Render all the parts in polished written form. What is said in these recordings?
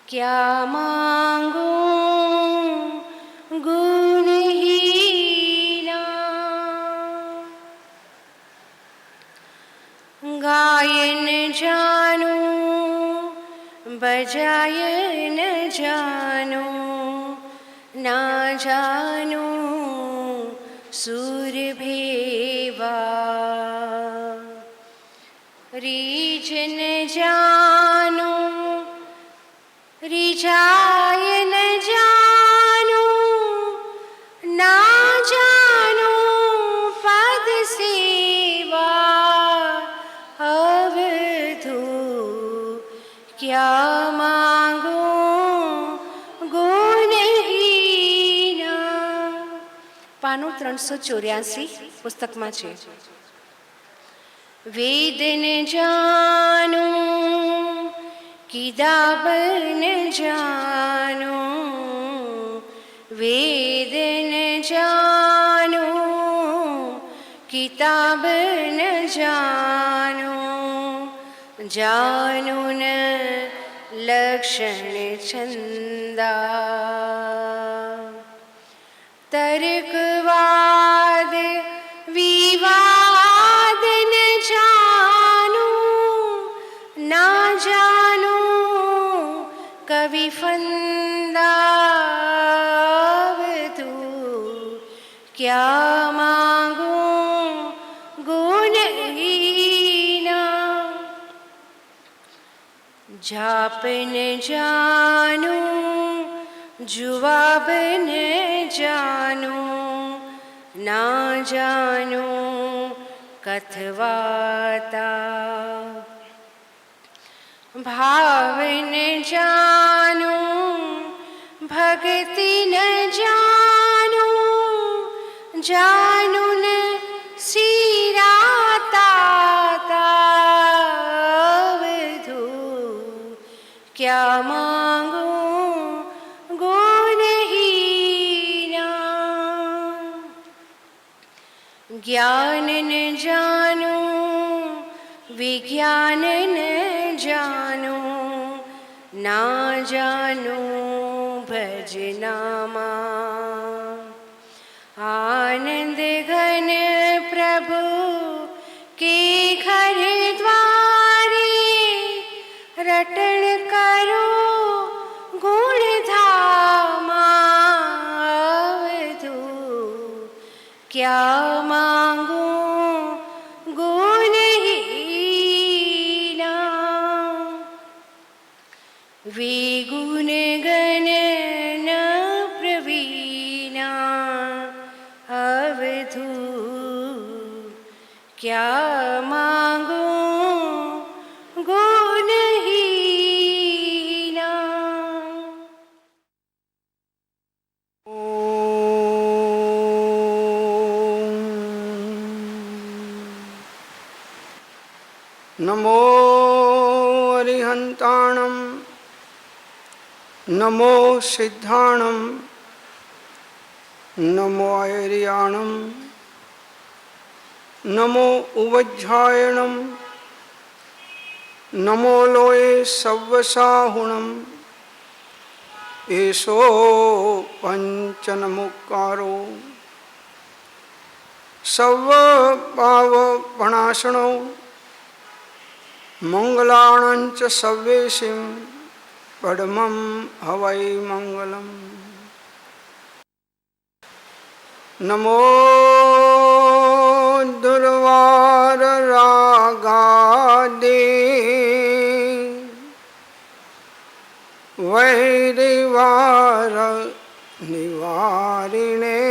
क्या मांगूं गुणहीना। गायन जानूं बजाय न जानूं, ना जानूं सुर भेवा। रीच न जानूं रिझाय न जानूं, ना जानूं पद सेवा। अवधू क्या मांगूं गुणहीना। पानो 384 पुस्तकમાં છે। वेद न जानूं किताब न जानूं, वेद न जानूं किताब न जानूं, जानूं न लक्षण छंदा। तर्कवाद विवाद न जानूं, ना जानूं कवि फंदा। अवधू क्या मांगूं गुणहीना। जाप न जानूं जुवाब न जानूं, ना जानूं कथवाता। भाव न जानूं भक्ति न जानूं, जानूं न सिराता। अवधू क्या मांगूं गुणहीना। ज्ञान न जानूं विज्ञान न जानूं, ना जानूं भजनामा। आनंद घन प्रभु के घर द्वारे, रटन करो गुण धामा। अवधू क्या मांगूं गुणहीना। वे गुण गण न प्रवीणा। अवधू क्या मांगूं गुणहीना। नमो अरिहंताणं नमो सिद्धाणं नमो ऐर्याणं नमो उवज्झायणं नमो लोये सव्वसाहुणं। एषो पंचनमुक्कारो सर्वपावपणाशनो मंगलाणंच सव्वेशिं पद्मं हवै मंगलम्। नमो दुर्वार रागादे वैरिवार निवारिणे,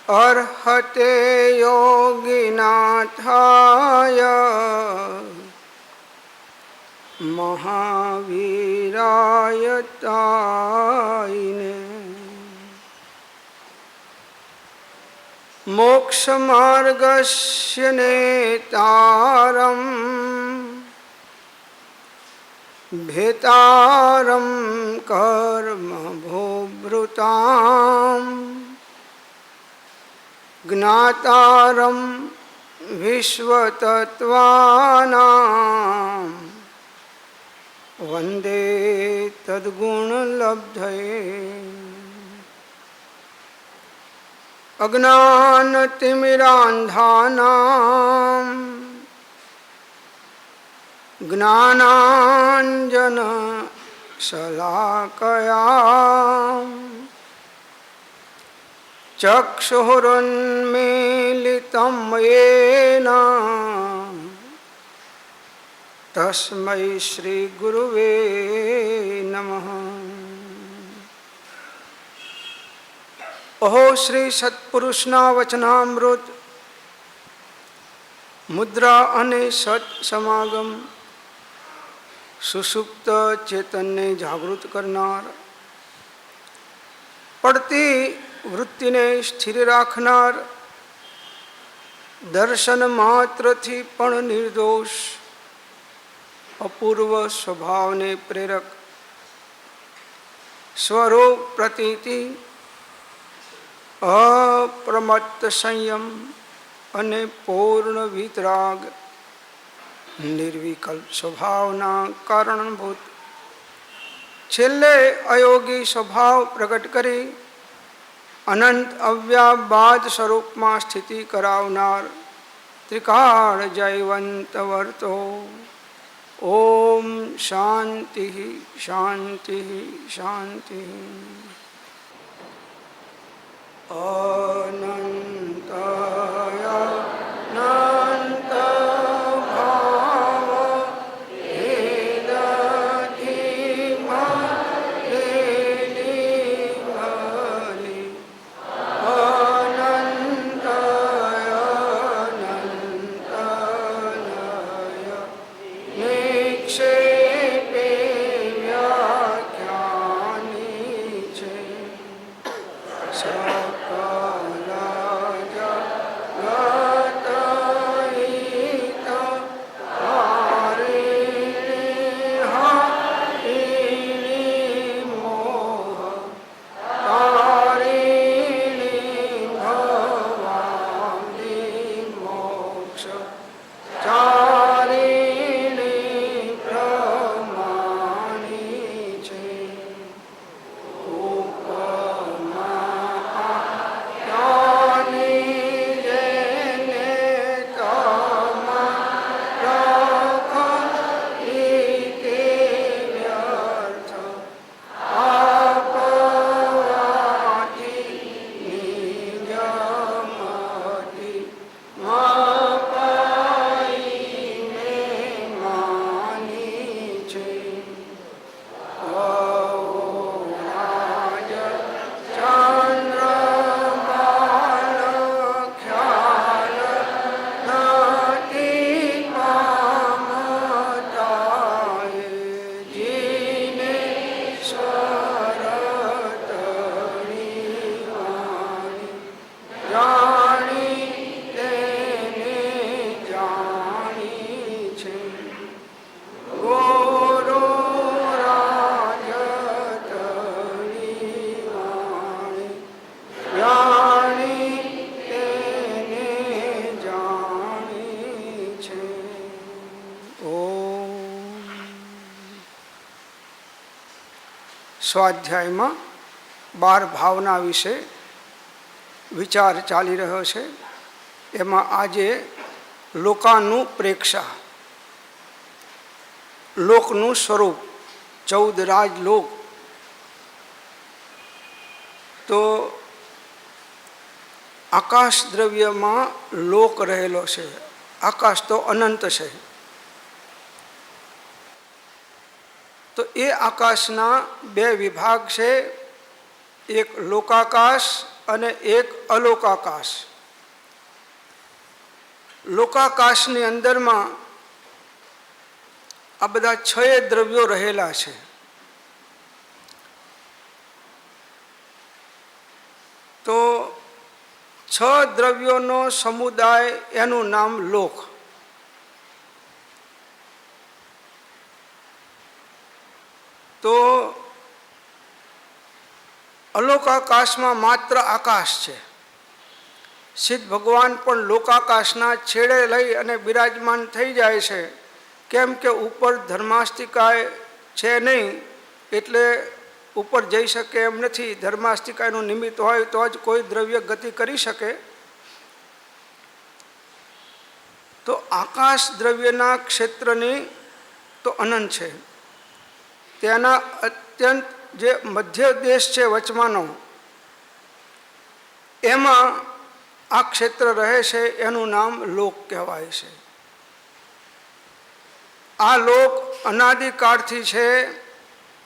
अर्हते योगिनाथाय महावीराय ताइने। मोक्षमार्गस्य नेतारं भेतारं कर्मभोभृतां ज्ञातारं विश्वतत्त्वानां वन्दे तद्गुणलब्धये। अज्ञानतिमिरान्धानां ज्ञानाञ्जनशलाकया चक्षुरुन्मीलितं येन तस्मै श्रीगुरुवे नमः। अहो श्री सत्पुरुषना वचनामृत मुद्रा અને સત સમાગમ સુષુપ્ત ચેતનને જાગૃત કરનાર, પડતી વૃત્તિને સ્થિર રાખનાર, દર્શન માત્રથી પણ નિર્દોષ અપૂર્વ સ્વભાવને પ્રેરક સ્વરૂપ પ્રતીતિ અપ્રમત્ત સંયમ અને પૂર્ણ વિતરાગ નિર્વિકલ્પ સ્વભાવના કારણભૂત છેલ્લે અયોગી સ્વભાવ પ્રગટ કરી અનંત અવ્યાબાદ સ્વરૂપમાં સ્થિતિ કરાવનાર ત્રિકાળ જયવંત વર્તો. ઓમ શાંતિ શાંતિ શાંતિ. અનંતય અનંત ભાવ હેદધિ મરેલી ભલી અનંતય અનંતનય નિક્ષેપે વ્યાખ્યાની છે. સ્વાધ્યાયમાં 12 ભાવના વિશે વિચાર ચાલી રહ્યો છે. એમાં આજે લોકાનું પ્રેક્ષા, લોકનું સ્વરૂપ, 14 રાજલોક. તો આકાશ દ્રવ્યમાં લોક રહેલો છે. આકાશ તો અનંત છે. તો એ આકાશના 2 વિભાગ છે, એક લોકાકાશ અને એક અલોકાકાશ. લોકાકાશની અંદરમાં આ બધા 6 દ્રવ્યો રહેલા છે. તો 6 દ્રવ્યોનો સમુદાય એનું નામ લોક. તો અલોકાકાશમાં માત્ર આકાશ છે. સિદ્ધ ભગવાન પણ લોકાકાશના છેડે લઈ અને બિરાજમાન થઈ જાય છે. કેમ કે ઉપર ધર્માસ્તિકાય છે નહીં, એટલે ઉપર જઈ શકે એમ નથી. ધર્માસ્તિકાયનું નિમિત્ત હોય તો જ કોઈ દ્રવ્ય ગતિ કરી શકે. તો આકાશ દ્રવ્યના ક્ષેત્રની તો અનંત છે. તેના અત્યંત જે મધ્ય દેશ છે વચમાંનો, એમાં આ ક્ષેત્ર રહે છે. એનું નામ લોક કહેવાય છે. આ લોક અનાદિકાળથી છે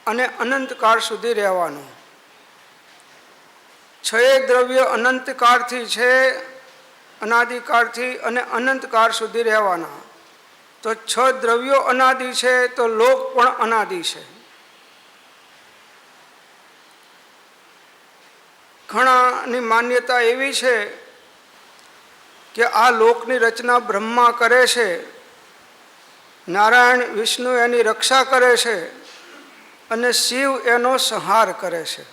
અને અનંતકાળ સુધી રહેવાનો. 6 દ્રવ્ય અનંતકાળથી છે, અનાદિકાળથી, અને અનંતકાળ સુધી રહેવાના. તો 6 દ્રવ્યો અનાદિ છે, તો લોક પણ અનાદિ છે. ઘણાની માન્યતા એવી છે કે આ લોકની રચના બ્રહ્મા કરે છે, નારાયણ વિષ્ણુ એની રક્ષા કરે છે, અને શિવ એનો સંહાર કરે છે.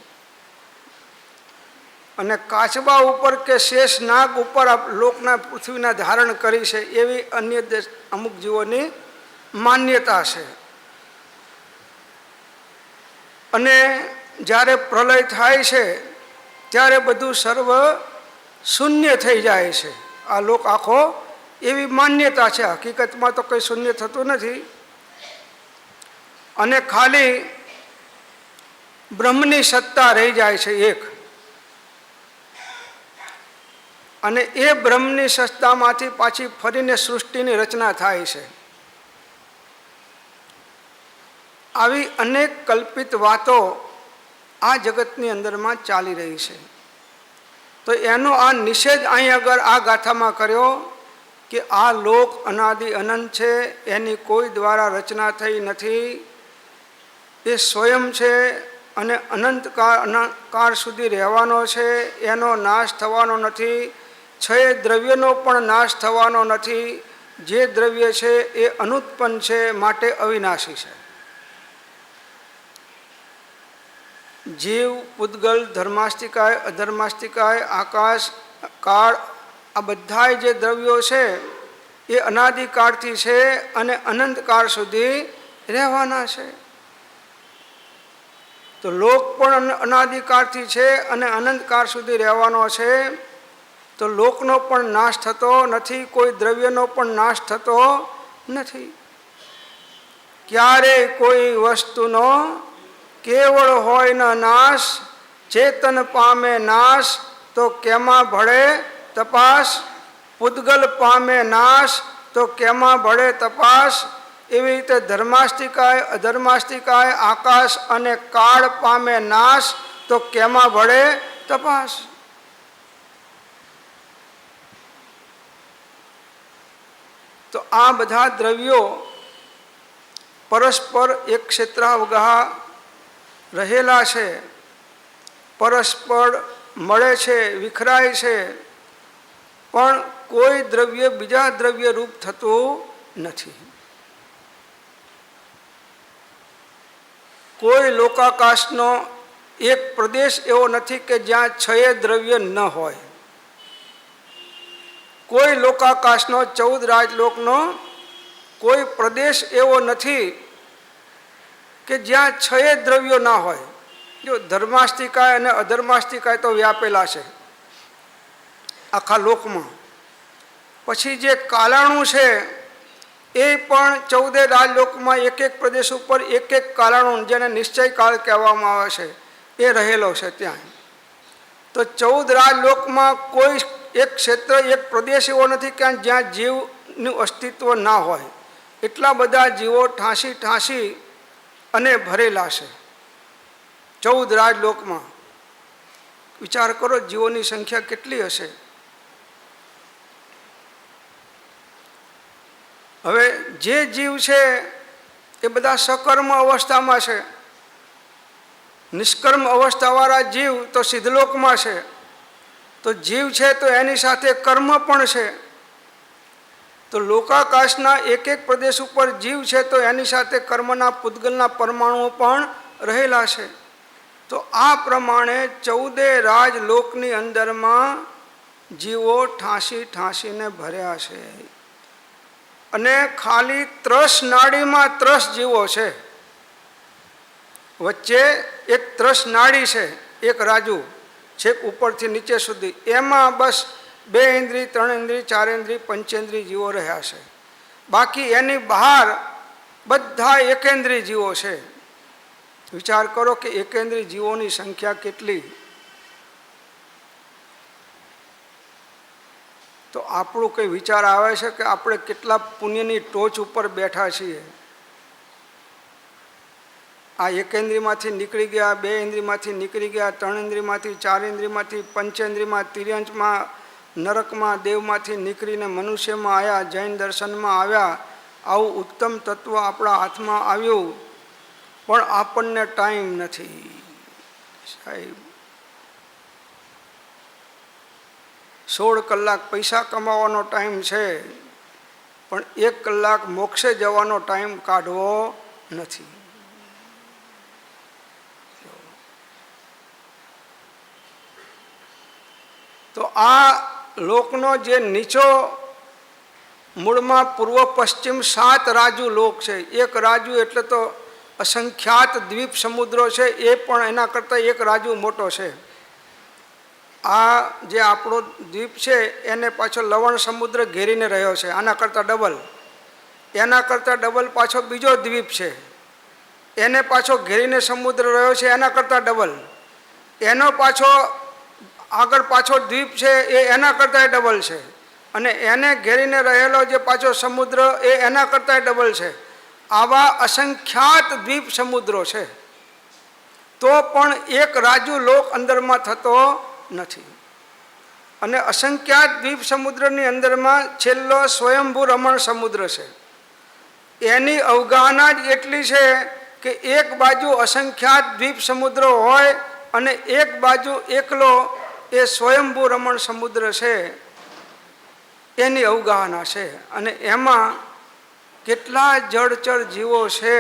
અને કાચબા ઉપર કે શેષ નાગ ઉપર આ લોકના પૃથ્વીના ધારણ કરી છે, એવી અન્ય અમુક જીવોની માન્યતા છે. અને જ્યારે પ્રલય થાય છે ત્યારે બધું સર્વ શૂન્ય થઈ જાય છે. આ લોક આખો એવી માન્યતા છે. હકીકતમાં તો કંઈ શૂન્ય થતું નથી, અને ખાલી બ્રહ્મની સત્તા રહી જાય છે એક. અને એ બ્રહ્મની સત્તામાંથી પાછી ફરીને સૃષ્ટિની રચના થાય છે. આવી અનેક કલ્પિત વાતો આ જગતની અંદરમાં ચાલી રહી છે. તો એનો આ નિષેધ અહીં આગળ આ ગાથામાં કર્યો કે આ લોક અનાદિ અનંત છે, એની કોઈ દ્વારા રચના થઈ નથી. એ સ્વયં છે અને અનંત કાળ સુધી રહેવાનો છે. એનો નાશ થવાનો નથી. 6 દ્રવ્યનો પણ નાશ થવાનો નથી. જે દ્રવ્ય છે એ અનુત્પન્ન છે, માટે અવિનાશી છે. જીવ, પૂતગલ, ધર્માસ્તિકાય, અધર્માસ્તિકાય, આકાશ, કાળ, આ બધા જે દ્રવ્યો છે એ અનાદિકાળથી છે અને અનંતકાળ સુધી રહેવાના છે. તો લોક પણ અનાદિકાળથી છે અને અનંતકાળ સુધી રહેવાનો છે. તો લોકનો પણ નાશ થતો નથી, કોઈ દ્રવ્યનો પણ નાશ થતો નથી. ક્યારે કોઈ વસ્તુનો કેવળ હોય ન નાશ, ચેતન પામે નાશ તો કેમાં ભળે તપાસ. પૂતગલ પામે નાશ તો કેમાં ભળે તપાસ. એવી રીતે ધર્માસ્તિકાય, અધર્માસ્તિકાય, આકાશ અને કાળ પામે નાશ તો કેમાં ભળે તપાસ. તો આ બધા દ્રવ્યો પરસ્પર એક ક્ષેત્રાવગાહ રહેલા છે, પરસ્પર મળે છે, વિખરાય છે, પણ કોઈ દ્રવ્ય બીજા દ્રવ્ય રૂપ થતું નથી. કોઈ લોકાકાશનો એક પ્રદેશ એવો નથી કે જ્યાં 6 દ્રવ્ય ન હોય. કોઈ લોકાકાશનો 14 રાજલોકનો કોઈ પ્રદેશ એવો નથી કે જ્યાં 6 દ્રવ્યો ના હોય. જો ધર્માસ્તિકાય અને અધર્માસ્તિકાય તો વ્યાપેલા છે આખા લોકમાં. પછી જે કાલાણું છે એ પણ 14 રાજલોકમાં એક એક પ્રદેશ ઉપર એક એક કાલાણું, જેને નિશ્ચય કાળ કહેવામાં આવે છે, એ રહેલો છે ત્યાં. તો 14 રાજલોકમાં કોઈ એક ક્ષેત્ર, એક પ્રદેશ એવો નથી કે જ્યાં જીવનું અસ્તિત્વ ના હોય. એટલા બધા જીવો ઠાંસી ઠાંસી અને ભરેલા છે 14 રાજલોકમાં. વિચાર કરો જીવોની સંખ્યા કેટલી હશે. હવે જે જીવ છે એ બધા સકર્મ અવસ્થામાં છે. નિષ્કર્મ અવસ્થાવાળા જીવ તો સિદ્ધલોકમાં છે, તો જીવ છે તો એની સાથે કર્મ પણ છે. તો લોકાકાશના એક એક પ્રદેશ ઉપર જીવ છે તો એની સાથે કર્મના પૂતગલના પરમાણુઓ પણ રહેલા છે. તો આ પ્રમાણે 14 રાજલોકની અંદરમાં જીવો ઠાંસી ઠાંસીને ભર્યા છે. અને ખાલી 3 નાડીમાં 3 જીવો છે. વચ્ચે એક 3 નાડી છે, એક રાજુ છેક ઉપરથી નીચે સુધી. એમાં બસ 2 ઇન્દ્રિય, 3 ઇન્દ્રિય, 4 ઇન્દ્રિય, પંચેન્દ્રિય જીવો રહ્યા છે. બાકી એની બહાર બધા એકેન્દ્રિય જીવો છે. વિચાર કરો કે એકેન્દ્રિય જીવોની સંખ્યા કેટલી. તો આપણું કંઈ વિચાર આવે છે કે આપણે કેટલા પુણ્યની ટોચ ઉપર બેઠા છીએ. આ એકેન્દ્રિયમાંથી નીકળી ગયા, 2 ઇન્દ્રિયમાંથી નીકળી ગયા, 3 ઇન્દ્રિયમાંથી, 4 ઇન્દ્રિયમાંથી, પંચેન્દ્રિયમાં, તિર્યંચમાં, નરકમાં, દેવમાંથી નીકળીને મનુષ્યમાં આવ્યા, જૈન દર્શનમાં આવ્યા. આવું ઉત્તમ તત્વ આપણા હાથમાં આવ્યું, પણ આપણને ટાઈમ નથી સાહેબ. 16 કલાક પૈસા કમાવાનો ટાઈમ છે, પણ 1 કલાક મોક્ષે જવાનો ટાઈમ કાઢવો નથી. તો આ લોકનો જે નીચો મૂળમાં પૂર્વ પશ્ચિમ 7 રાજુ લોક છે. એક રાજુ એટલે તો અસંખ્યાત દ્વીપ સમુદ્રો છે, એ પણ એના કરતાં એક રાજુ મોટો છે. આ જે આપણો દ્વીપ છે એને પાછો લવણ સમુદ્ર ઘેરીને રહ્યો છે, આના કરતાં ડબલ. એના કરતાં ડબલ પાછો બીજો દ્વીપ છે, એને પાછો ઘેરીને સમુદ્ર રહ્યો છે, એના કરતાં ડબલ. એનો પાછો આગળ પાછો દ્વીપ છે એ એના કરતાં ડબલ છે. અને એને ઘેરીને રહેલો જે પાછો સમુદ્ર એ એના કરતાં ડબલ છે. આવા અસંખ્યાત દ્વીપ સમુદ્રો છે, તો પણ એક રાજુ લોક અંદરમાં થતો નથી. અને અસંખ્યાત દ્વીપ સમુદ્રની અંદરમાં છેલ્લો સ્વયંભૂ રમણ સમુદ્ર છે. એની અવગાહના જ એટલી છે કે એક બાજુ અસંખ્યાત દ્વીપ સમુદ્ર હોય અને એક બાજુ એકલો એ સ્વયંભૂ રમણ સમુદ્ર છે, એની અવગાહના છે. અને એમાં કેટલા જળચર જીવો છે,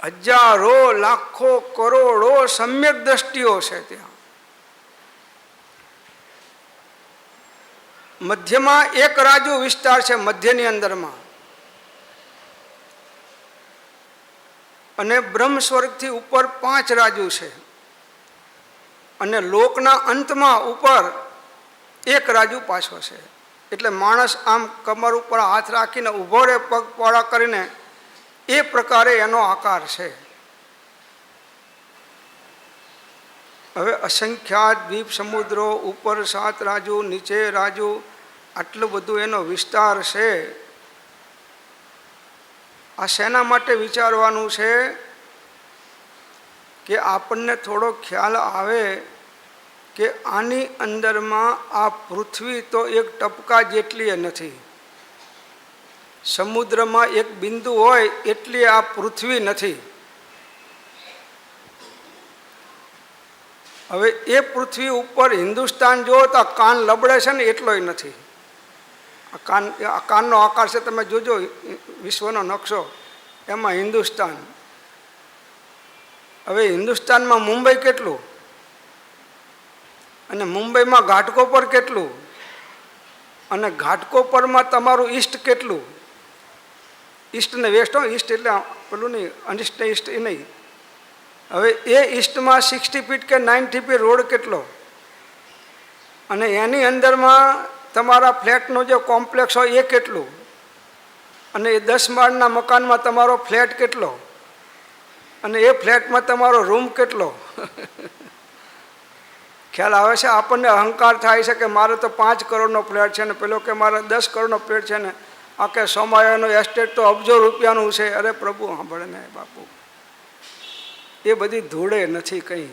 હજારો, લાખો, કરોડો સમ્યક દ્રષ્ટિઓ છે ત્યાં. મધ્યમાં એક રાજુ વિસ્તાર છે, મધ્યની અંદરમાં. અને બ્રહ્મ સ્વર્ગથી ઉપર 5 રાજુ છે. અને લોકના અંતમાં ઉપર એક રાજુ પાછો છે. એટલે માણસ આમ કમર ઉપર હાથ રાખીને ઊભો રહે, પગ પોળા કરીને, એ પ્રકારે એનો આકાર છે. હવે અસંખ્યાત દ્વીપ સમુદ્રો, ઉપર 7 રાજુ, નીચે રાજુ, આટલું બધું એનો વિસ્તાર છે. આ શેના માટે વિચારવાનું છે કે આપણને થોડો ખ્યાલ આવે કે આની અંદરમાં આ પૃથ્વી તો એક ટપકા જેટલી નથી. સમુદ્રમાં એક બિંદુ હોય એટલી આ પૃથ્વી નથી. હવે એ પૃથ્વી ઉપર હિન્દુસ્તાન જુઓ તો આ કાન લબડે છે ને એટલોય નથી. આ કાનનો આકાર છે, તમે જોજો વિશ્વનો નકશો, એમાં હિન્દુસ્તાન. હવે હિન્દુસ્તાનમાં મુંબઈ કેટલું, અને મુંબઈમાં ઘાટકોપર કેટલું, અને ઘાટકોપરમાં તમારું ઈસ્ટ કેટલું. ઈસ્ટ ને વેસ્ટ, ઈસ્ટ એટલે પેલું નહીં, અનિસ્ટ ને ઈસ્ટ એ નહીં. હવે એ ઈસ્ટમાં 60 ફીટ કે 90 ફીટ રોડ કેટલો, અને એની અંદરમાં તમારા ફ્લેટનો જે કોમ્પ્લેક્સ હોય એ કેટલું, અને એ 10 માળના મકાનમાં તમારો ફ્લેટ કેટલો, અને એ ફ્લેટમાં તમારો રૂમ કેટલો. ખ્યાલ આવે છે? આપણને અહંકાર થાય છે કે મારે તો 5 કરોડનો ફ્લેટ છે ને પેલો કે મારે 10 કરોડનો ફ્લેટ છે ને આ કે સોમાયાનો એસ્ટેટ તો અબજો રૂપિયાનું છે. અરે પ્રભુ સાંભળે ને બાપુ, એ બધી ધૂળે નથી કંઈ.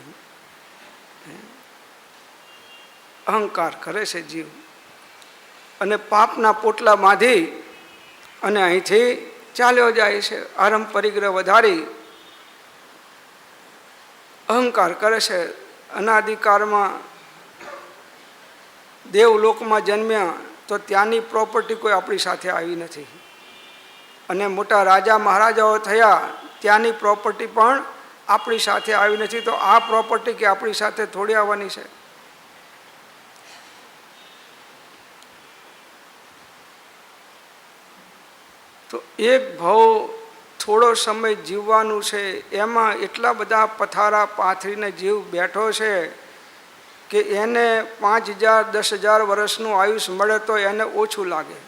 અહંકાર કરે છે જીવ, અને પાપના પોટલા બાંધી અને અહીંથી ચાલ્યો જાય છે. આરંભ પરિગ્રહ વધારી અહંકાર કરે છે. અનાદિકાળમાં દેવલોકમાં જન્મ્યા તો ત્યાંની પ્રોપર્ટી કોઈ આપણી સાથે આવી નથી, અને મોટા રાજા મહારાજાઓ થયા ત્યાંની પ્રોપર્ટી પણ આપણી સાથે આવી નથી. તો આ પ્રોપર્ટી કે આપણી સાથે થોડી આવવાની છે? તો એક ભાવ થોડો સમય જીવવાનું છે, એમાં એટલા બધા પથારા પાથરીને જીવ બેઠો છે કે એને 5000 10,000 વર્ષનું આયુષ મળે તો એને ઓછું લાગે.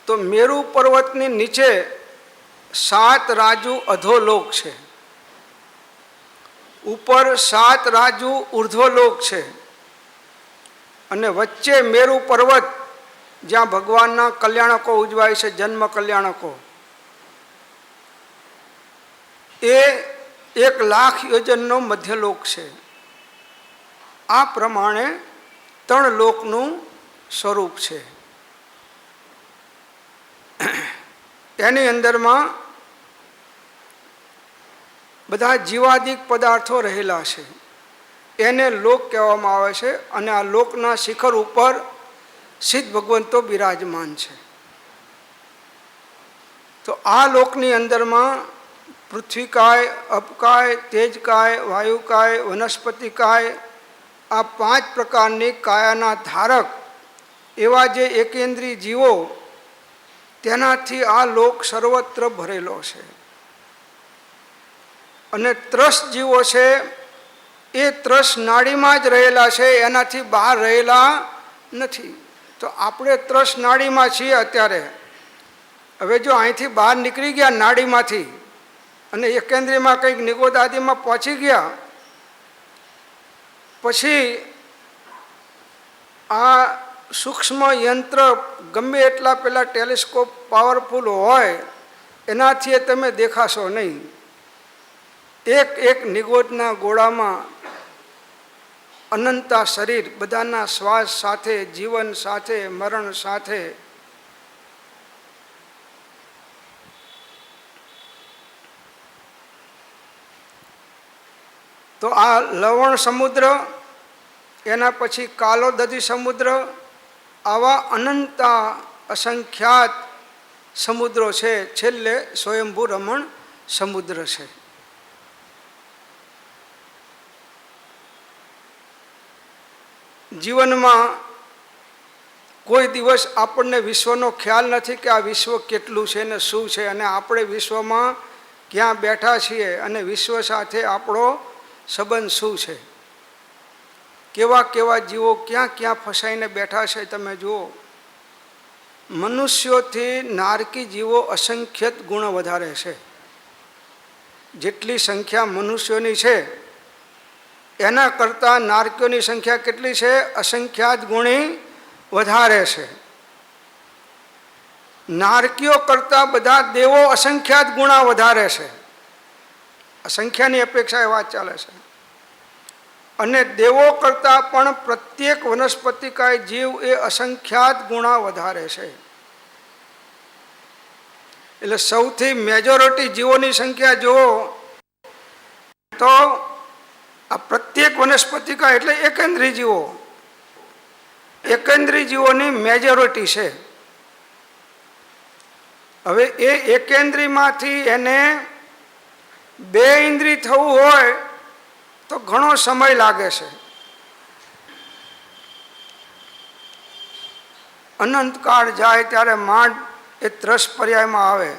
તો મેરુ પર્વતની નીચે 7 રાજુ અધોલોક છે, ઉપર 7 રાજુ ઉર્ધ્વલોક છે, અને વચ્ચે મેરુ પર્વત જ્યાં ભગવાનના કલ્યાણકો ઉજવાય છે, જન્મ કલ્યાણકો, એ 1,00,000 યોજનનો મધ્યલોક છે. આ પ્રમાણે 3 લોકનું સ્વરૂપ છે. એની અંદરમાં બધા જીવાદિક પદાર્થો રહેલા છે, એને લોક કહેવામાં આવે છે. અને આ લોકના શિખર ઉપર સિદ્ધ ભગવંતો બિરાજમાન છે. તો આ લોકની અંદરમાં પૃથ્વીકાય, અપકાય, તેજકાય, વાયુકાય, વનસ્પતિકાય, આ 5 પ્રકારની કાયાના ધારક એવા જે એકેન્દ્રી જીવો, તેનાથી આ લોક સર્વત્ર ભરેલો છે. અને ત્રસ જીવો છે એ ત્રસ નાડીમાં જ રહેલા છે, એનાથી બહાર રહેલા નથી. તો આપણે ત્રસ નાડીમાં છીએ અત્યારે. હવે જો અહીંથી બહાર નીકળી ગયા નાડીમાંથી અને એકેન્દ્રીયમાં કંઈક નિગોદ આદિમાં પહોંચી ગયા, પછી આ સૂક્ષ્મ યંત્ર ગમે એટલા પેલા ટેલિસ્કોપ પાવરફુલ હોય એનાથી તમે દેખાશો નહીં. એક નિગોદના ગોળામાં અનંતા શરીર, બધાના શ્વાસ સાથે, જીવન સાથે, મરણ સાથે. તો આ લવણ સમુદ્ર, એના પછી કાલો દધી સમુદ્ર, આવા અનંતા અસંખ્યાત સમુદ્રો છે. છેલ્લે સ્વયંભૂ રમણ સમુદ્ર છે. જીવનમાં કોઈ દિવસ આપણને વિશ્વનો ખ્યાલ નથી કે આ વિશ્વ કેટલું છે ને શું છે, અને આપણે વિશ્વમાં ક્યાં બેઠા છીએ, અને વિશ્વ સાથે આપણો સંબંધ શું છે. કેવા કેવા જીવો ક્યાં ક્યાં ફસાઈને બેઠા છે તમે જુઓ. મનુષ્યોથી નારકી જીવો અસંખ્યત ગુણ વધારે છે. જેટલી સંખ્યા મનુષ્યોની છે એના કરતાં નારકીઓની સંખ્યા કેટલી છે? અસંખ્યાત ગુણી વધારે છે. નારકીઓ કરતાં બધા દેવો અસંખ્યાત ગુણા વધારે છે. સંખ્યાની અપેક્ષાએ વાત ચાલે છે. અને દેવો કરતાં પણ પ્રત્યેક વનસ્પતિકાય જીવ એ અસંખ્યાત ગુણા વધારે છે. એટલે સૌથી મેજોરિટી જીવોની સંખ્યા જુઓ તો આ પ્રત્યેક વનસ્પતિકાય એટલે એકેન્દ્રી જીવો, એકેન્દ્રી જીવોની મેજોરિટી છે. હવે એ એકેન્દ્રીયમાંથી એને 2 ઇન્દ્રિય થવું હોય તો ઘણો સમય લાગે છે. અનંતકાળ જાય ત્યારે માંડ એ ત્રસ પર્યાયમાં આવે,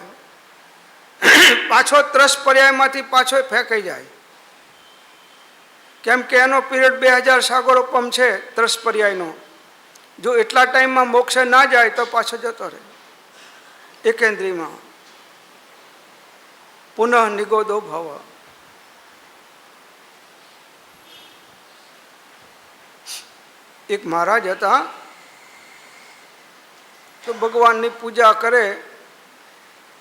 પાછો ત્રસ પર્યાયમાંથી પાછો ફેંકાઈ જાય. કેમ કે એનો પીરિયડ 2000 સાગરોપમ છે ત્રસ પર્યાયનો. જો એટલા ટાઈમમાં મોક્ષે ના જાય તો પાછો જતો રહે એકેન્દ્રીયમાં. પુનઃ નિગોદો ભવ. એક મહારાજ હતા, તો ભગવાનની પૂજા કરે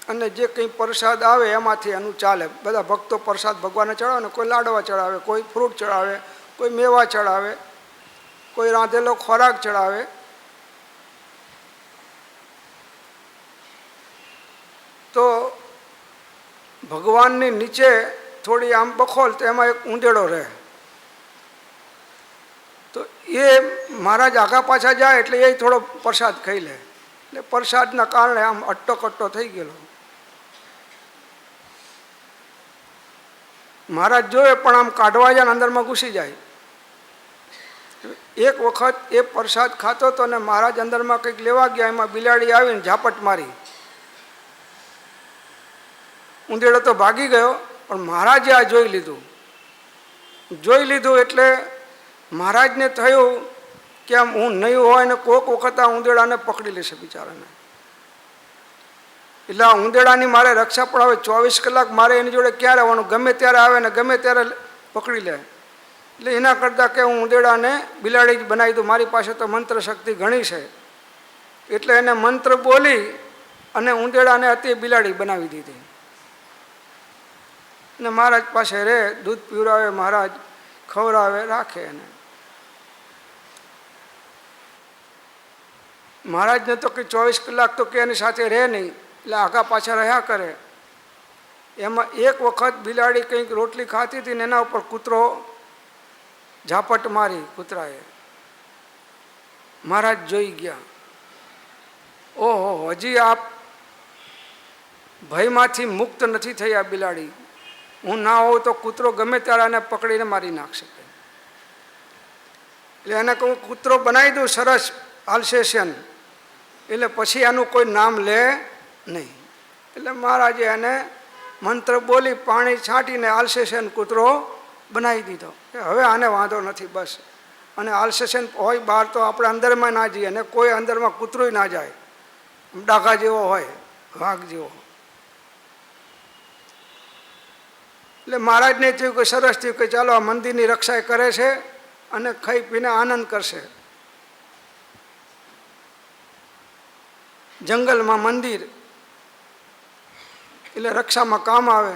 અને જે કંઈ પ્રસાદ આવે એમાંથી એનું ચાલે. બધા ભક્તો પ્રસાદ ભગવાનને ચડાવે ને, કોઈ લાડવા ચડાવે, કોઈ ફ્રૂટ ચડાવે, કોઈ મેવા ચડાવે, કોઈ રાંધેલો ખોરાક ચડાવે. તો ભગવાનની નીચે થોડી આમ બખોલ તો એમાં એક ઉંદેડો રહે. તો એ મહારાજ આગા પાછા જાય એટલે એ થોડો પ્રસાદ ખાઈ લે. એટલે પ્રસાદના કારણે આમ અટ્ટો કટ્ટો થઈ ગયેલો. મહારાજ જોયે પણ આમ કાઢવા જાય ને અંદરમાં ઘૂસી જાય. એક વખત એ પ્રસાદ ખાતો હતો ને મહારાજ અંદરમાં કંઈક લેવા ગયા, એમાં બિલાડી આવીને ઝાપટ મારી. ઉંદેડો તો ભાગી ગયો, પણ મહારાજે આ જોઈ લીધું. જોઈ લીધું એટલે મહારાજને થયું કે આમ હું નહીં હોય ને કોઈક વખત આ ઉંદેડાને પકડી લેશે બિચારાને. એટલે આ ઉંદેડાની મારે રક્ષા પણ હવે 24 કલાક મારે એની જોડે ક્યાં રહેવાનું, ગમે ત્યારે આવે ને ગમે ત્યારે પકડી લે. એટલે એના કરતાં કે હું ઉંદેડાને બિલાડી જ બનાવી દઉં, મારી પાસે તો મંત્ર શક્તિ ઘણી છે. એટલે એને મંત્ર બોલી અને ઉંદેડાને અતિ બિલાડી બનાવી દીધી. ને મહારાજ પાસે રહે, દૂધ પીવડાવે મહારાજ, ખવડાવે, રાખે. એને મહારાજને તો કે 24 કલાક તો કે એની સાથે રહે નહીં, એટલે આગા પાછા રહ્યા કરે. એમાં એક વખત બિલાડી કંઈક રોટલી ખાતી હતી ને એના ઉપર કૂતરો ઝાપટ મારી કૂતરાએ. મહારાજ જોઈ ગયા, ઓહો, હજી આપ ભયમાંથી મુક્ત નથી થઈ આ બિલાડી. હું ના હોઉં તો કૂતરો ગમે ત્યારે આને પકડીને મારી નાખશે. એટલે એને કહું કૂતરો બનાવી દઉં સરસ આલ્સેશિયન, એટલે પછી આનું કોઈ નામ લે નહીં. એટલે મહારાજે એને મંત્ર બોલી પાણી છાંટીને આલ્સેશિયન કૂતરો બનાવી દીધો. હવે આને વાંધો નથી બસ. અને આલ્સેશિયન હોય બહાર તો આપણે અંદરમાં ના જઈએ, અને કોઈ અંદરમાં કૂતરોય ના જાય, ડાઘા જેવો હોય, વાઘ જેવો. એટલે મહારાજને થયું કે સરસ થયું કે ચાલો આ મંદિરની રક્ષા કરે છે અને ખાઈ પીને આનંદ કરશે. જંગલમાં મંદિર એટલે રક્ષામાં કામ આવે.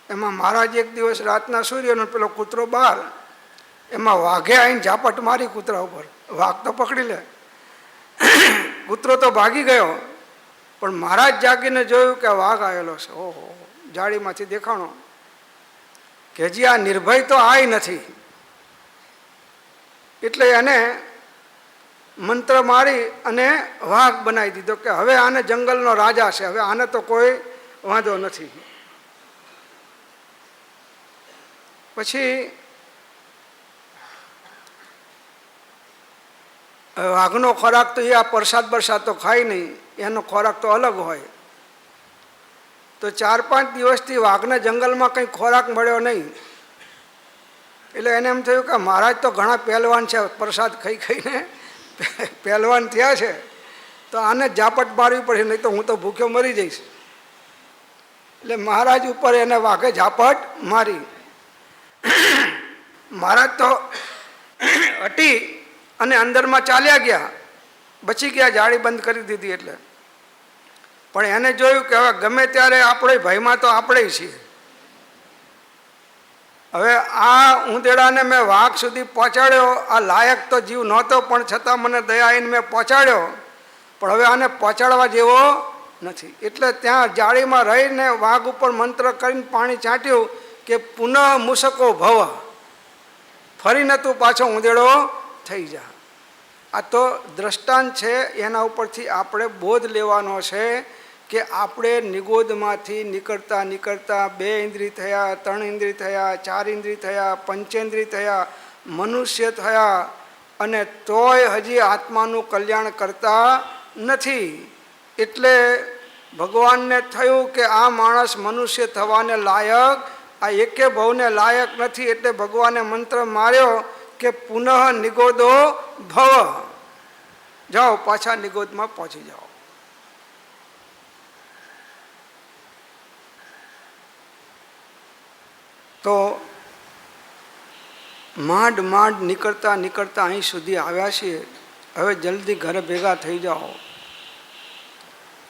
એમાં મહારાજ એક દિવસ રાતના સૂર્યનો પેલો કૂતરો બહાર, એમાં વાઘે આવીને ઝાપટ મારી કૂતરા ઉપર. વાઘ તો પકડી લે, કૂતરો તો ભાગી ગયો, પણ મહારાજ જાગીને જોયું કે વાઘ આવેલો છે. ઓહો, જાળીમાંથી દેખાણો કે હજી આ નિર્ભય તો આય નથી. એટલે એને મંત્ર મારી અને વાઘ બનાવી દીધો કે હવે આને જંગલનો રાજા છે, હવે આને તો કોઈ વાંધો નથી. પછી વાઘનો ખોરાક તો એ આ પ્રસાદ બરસાદ તો ખાય નહીં, એનો ખોરાક તો અલગ હોય. તો 4-5 દિવસથી વાઘને જંગલમાં કંઈ ખોરાક મળ્યો નહીં. એટલે એને એમ થયું કે મહારાજ તો ઘણા પહેલવાન છે, પ્રસાદ ખાઈ ખાઈને પહેલવાન થયા છે, તો આને ઝાપટ મારવી પડશે, નહીં તો હું તો ભૂખ્યો મરી જઈશ. એટલે મહારાજ ઉપર એને વાઘે ઝાપટ મારી. મહારાજ તો હટી અને અંદરમાં ચાલ્યા ગયા, બચી ગયા, જાળી બંધ કરી દીધી. એટલે પણ એને જોયું કે હવે ગમે ત્યારે આપણે ભયમાં તો આપણે છીએ. હવે આ ઉંદેડાને મેં વાઘ સુધી પહોંચાડ્યો, આ લાયક તો જીવ નહોતો, પણ છતાં મને દયા આવીને મેં પહોંચાડ્યો, પણ હવે આને પહોંચાડવા જેવો નથી. એટલે ત્યાં જાળીમાં રહીને વાઘ ઉપર મંત્ર કરીને પાણી છાંટ્યું કે પુનઃ મૂષકો ભવ, ફરીને તું પાછો ઉંદેડો થઈ જા. આ તો દ્રષ્ટાંત છે, એના ઉપરથી આપણે બોધ લેવાનો છે કે આપણે નિગોદમાંથી નીકળતા નીકળતા 2 ઇન્દ્રિય થયા, 3 ઇન્દ્રિય થયા, 4 ઇન્દ્રિય થયા, પંચેન્દ્રિય થયા, મનુષ્ય થયા, અને તોય હજી આત્માનું કલ્યાણ કરતા નથી. એટલે ભગવાનને થયું કે આ માણસ મનુષ્ય થવાને લાયક, આ એકે ભવને લાયક નથી. એટલે ભગવાને મંત્ર માર્યો કે પુનઃ નિગોદો ભવ, જાઓ પાછા નિગોદમાં પહોંચી જાઓ. તો માંડ માંડ નીકળતા નીકળતા અહીં સુધી આવ્યા છીએ. હવે જલ્દી ઘરે ભેગા થઈ જાઓ.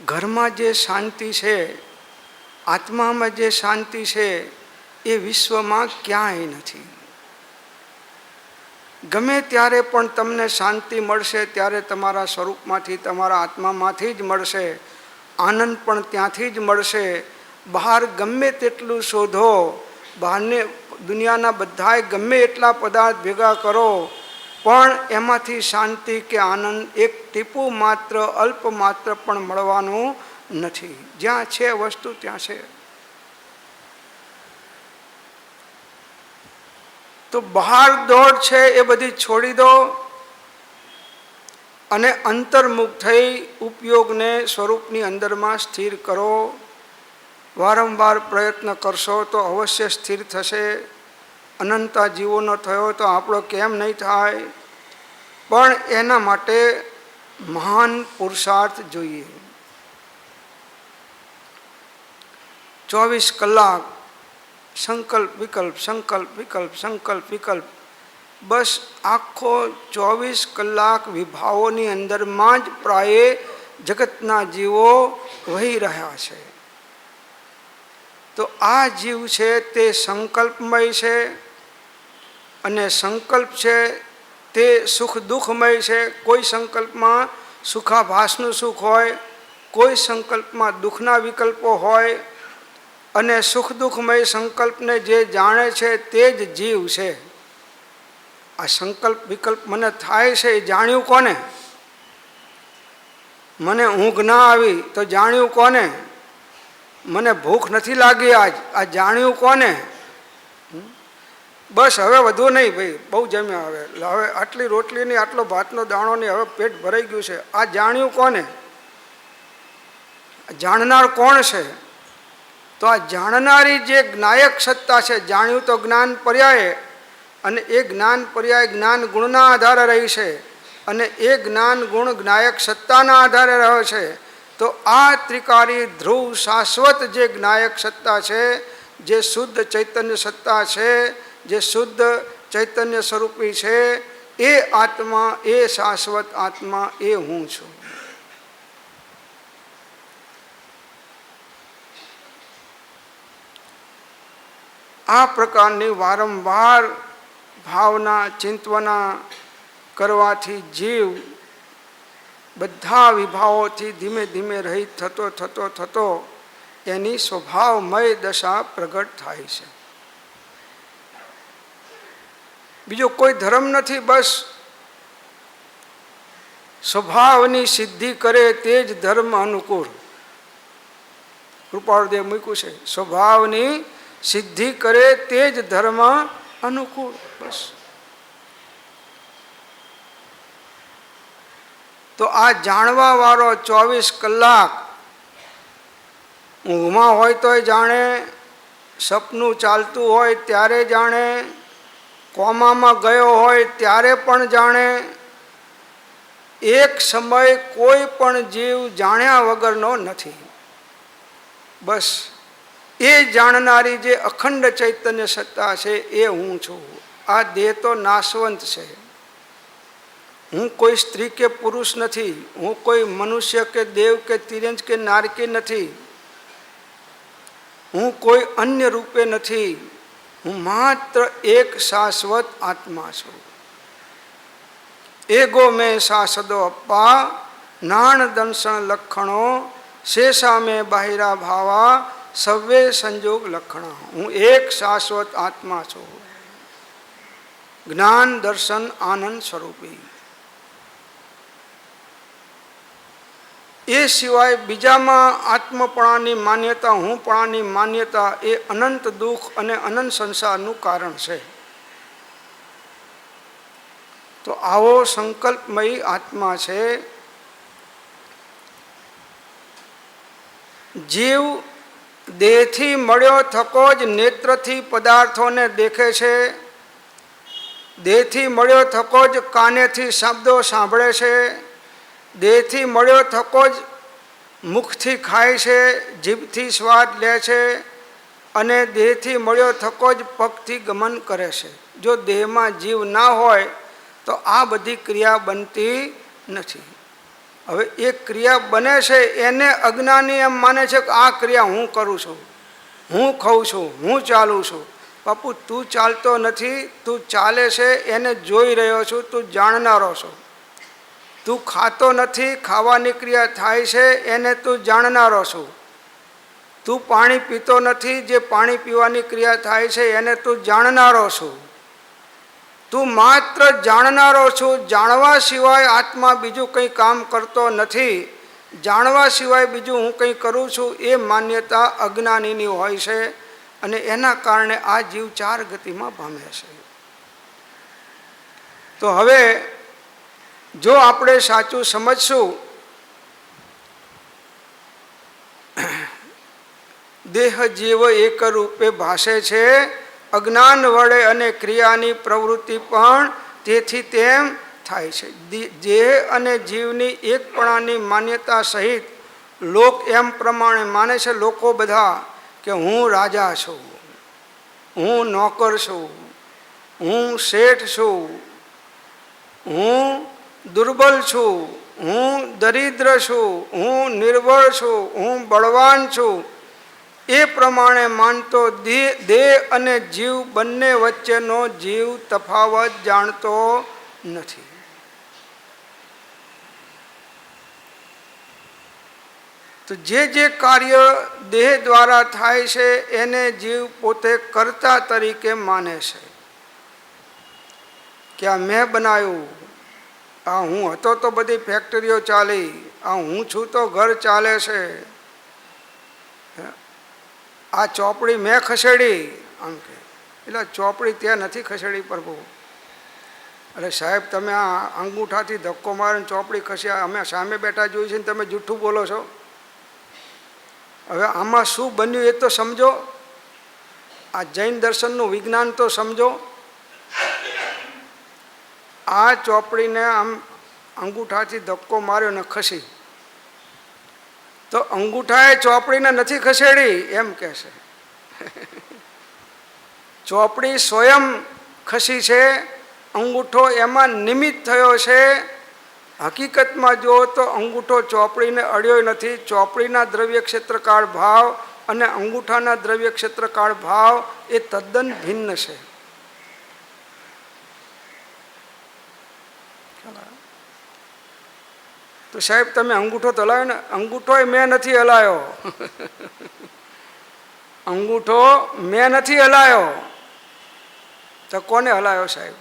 ઘરમાં જે શાંતિ છે, આત્મામાં જે શાંતિ છે, એ વિશ્વમાં ક્યાંય નથી. ગમે ત્યારે પણ તમને શાંતિ મળશે ત્યારે તમારા સ્વરૂપમાંથી, તમારા આત્મામાંથી જ મળશે. આનંદ પણ ત્યાંથી જ મળશે. બહાર ગમે તેટલું શોધો, બહારને દુનિયાના બધાય ગમે એટલા પદાર્થ ભેગા કરો, પણ એમાંથી શાંતિ કે આનંદ એક ટીપું માત્ર, અલ્પ માત્ર પણ મળવાનું નથી. જ્યાં છે વસ્તુ ત્યાં છે. તો બહાર દોડ છે એ બધી છોડી દો અને અંતર્મુખ થઈ ઉપયોગને સ્વરૂપની અંદરમાં સ્થિર કરો. વારંવાર પ્રયત્ન કરશો તો અવશ્ય સ્થિર થશે. અનંતા જીવો ન થયો તો આપણો કેમ નહીં થાય? પણ એના માટે મહાન પુરુષાર્થ જોઈએ. 24 કલાક સંકલ્પ વિકલ્પ, સંકલ્પ વિકલ્પ, સંકલ્પ વિકલ્પ, બસ આખો 24 કલાક વિભાવોની અંદરમાં જ પ્રાયે જગતના જીવો વહી રહ્યા છે. તો આ જીવ છે તે સંકલ્પમય છે, અને સંકલ્પ છે તે સુખ દુઃખમય છે. કોઈ સંકલ્પમાં સુખાભાસનું સુખ હોય, કોઈ સંકલ્પમાં દુઃખના વિકલ્પો હોય, અને સુખ દુઃખમય સંકલ્પને જે જાણે છે તે જ જીવ છે. આ સંકલ્પ વિકલ્પ મને થાય છે એ જાણ્યું કોને? મને ઊંઘ ના આવી તો જાણ્યું કોને? મને ભૂખ નથી લાગી આજ, આ જાણ્યું કોને? બસ હવે વધુ નહીં ભાઈ, બહુ જમ્યા, હવે આટલી રોટલી નહીં, આટલો ભાતનો દાણો નહીં, હવે પેટ ભરાઈ ગયું છે, આ જાણ્યું કોને? જાણનાર કોણ છે? તો આ જાણનારી જે જ્ઞાયક સત્તા છે, જાણ્યું તો જ્ઞાન પર્યાય, અને એ જ્ઞાન પર્યાય જ્ઞાન ગુણના આધારે રહી છે, અને એ જ્ઞાન ગુણ જ્ઞાયક સત્તાના આધારે રહ્યો છે. તો આ ત્રિકારી ધ્રુવ શાશ્વત જે જ્ઞાયક સત્તા છે, જે શુદ્ધ ચૈતન્ય સત્તા છે, જે શુદ્ધ ચૈતન્ય સ્વરૂપી છે, એ આત્મા, એ શાશ્વત આત્મા, એ હું છું. આ પ્રકારની વારંવાર ભાવના ચિંતવના કરવાથી જીવ બધા વિભાવોથી ધીમે ધીમે રહિત થતો થતો થતો એની સ્વભાવમય દશા પ્રગટ થાય છે. બીજો કોઈ ધર્મ નથી, બસ સ્વભાવની સિદ્ધિ કરે તે જ ધર્મ અનુકૂળ. કૃપાળુદેવ મૂક્યું છે, સ્વભાવની સિદ્ધિ કરે તે જ ધર્મ અનુકૂળ. બસ. તો આ જાણવા વાળો 24 કલાક ઊંઘમાં હોય તોય જાણે, સપનું ચાલતું હોય ત્યારે જાણે, કોમામાં ગયો હોય ત્યારે પણ જાણે. એક સમય કોઈ પણ જીવ જાણ્યા વગરનો નથી. બસ એ જાણનારી જે અખંડ ચૈતન્ય સત્તા છે એ હું છું. આ દેહ તો નાશવંત છે. હું કોઈ સ્ત્રી કે પુરુષ નથી, હું કોઈ મનુષ્ય કે દેવ કે તિર્યંજ કે નારકી નથી, હું કોઈ અન્ય રૂપે નથી. હું માત્ર એક શાશ્વત આત્મા છું. એગો મેં શાસદો અપ્પા નાણ દંશન લક્ષણો શેષા મેં બાહિરા ભાવા સર્વે સંજોગ લક્ષણા. હું એક શાશ્વત આત્મા છું, જ્ઞાન દર્શન આનંદ સ્વરૂપી. એ સિવાય બીજામાં આત્મપણાની માન્યતા, હુંપણાની માન્યતા એ અનંત દુઃખ અને અનંત સંસારનું કારણ છે. તો આવો સંકલ્પમય આત્મા છે. જીવ દેહથી મળ્યો થકો જ નેત્રથી પદાર્થોને દેખે છે, દેહથી મળ્યો થકો જ કાનેથી શબ્દો સાંભળે છે, દેહથી મળ્યો થકો જ મુખથી ખાય છે, જીભથી સ્વાદ લે છે, અને દેહથી મળ્યો થકો જ પગથી ગમન કરે છે. જો દેહમાં જીવ ના હોય તો આ બધી ક્રિયા બનતી નથી. હવે એ ક્રિયા બને છે એને અજ્ઞાની એમ માને છે કે આ ક્રિયા હું કરું છું, હું ખાઉં છું, હું ચાલું છું. બાપુ તું ચાલતો નથી, તું ચાલે છે એને જોઈ રહ્યો છું, તું જાણનારો છો. તું ખાતો નથી, ખાવાની ક્રિયા થાય છે એને તું જાણનારો છું. તું પાણી પીતો નથી, જે પાણી પીવાની ક્રિયા થાય છે એને તું જાણનારો છું. તું માત્ર જાણનારો છું. જાણવા સિવાય આત્મા બીજું કંઈ કામ કરતો નથી. જાણવા સિવાય બીજું હું કંઈ કરું છું એ માન્યતા અજ્ઞાનીની હોય છે, અને એના કારણે આ જીવ ચાર ગતિમાં પામે છે. તો હવે જો આપણે સાચું સમજશું, દેહ જીવ એક રૂપે ભાસે છે, અજ્ઞાન વડે અને ક્રિયાની પ્રવૃત્તિ પણ તેથી તેમ થાય છે. દેહ અને જીવની એકપણાની માન્યતા સહિત લોક એમ પ્રમાણે માને છે, લોકો બધા, કે હું રાજા છું, હું નોકર છું, હું શેઠ છું, હું દુર્બલ છું, હું દરિદ્ર છું, હું નિર્બળ છું, હું બળવાન છું. એ પ્રમાણે માનતો દેહ અને જીવ બંને વચ્ચેનો જીવ તફાવત જાણતો નથી. તો જે કાર્ય દેહ દ્વારા થાય છે એને જીવ પોતે કર્તા તરીકે માને છે, કે આ મેં બનાવ્યું, આ હું હતો તો બધી ફેક્ટરીઓ ચાલી, આ હું છું તો ઘર ચાલે છે, આ ચોપડી મેં ખસેડી. આમ કે એટલે ચોપડી ત્યાં નથી ખસેડી પ્રભુ. અરે સાહેબ, તમે આ અંગૂઠાથી ધક્કો મારીને ચોપડી ખસ્યા, અમે સામે બેઠા જોઈ છે ને તમે જૂઠું બોલો છો. હવે આમાં શું બન્યું એ તો સમજો. આ જૈન દર્શનનું વિજ્ઞાન તો સમજો. આ ચોપડીને આમ અંગૂઠાથી ધક્કો માર્યો ને ખસી, તો અંગૂઠાએ ચોપડીને નથી ખસેડી એમ કહે છે. ચોપડી સ્વયં ખસી છે, અંગૂઠો એમાં નિમિત્ત થયો છે. હકીકતમાં જુઓ તો અંગૂઠો ચોપડીને અડ્યો નથી. ચોપડીના દ્રવ્ય ક્ષેત્રકાળ ભાવ અને અંગૂઠાના દ્રવ્ય ક્ષેત્રકાળ ભાવ એ તદ્દન ભિન્ન છે. તો સાહેબ તમે અંગૂઠો તો હલાવ્યો ને. અંગૂઠો મેં નથી હલાવ્યો. અંગૂઠો મેં નથી હલાવ્યો. તો કોને હલાવ્યો સાહેબ?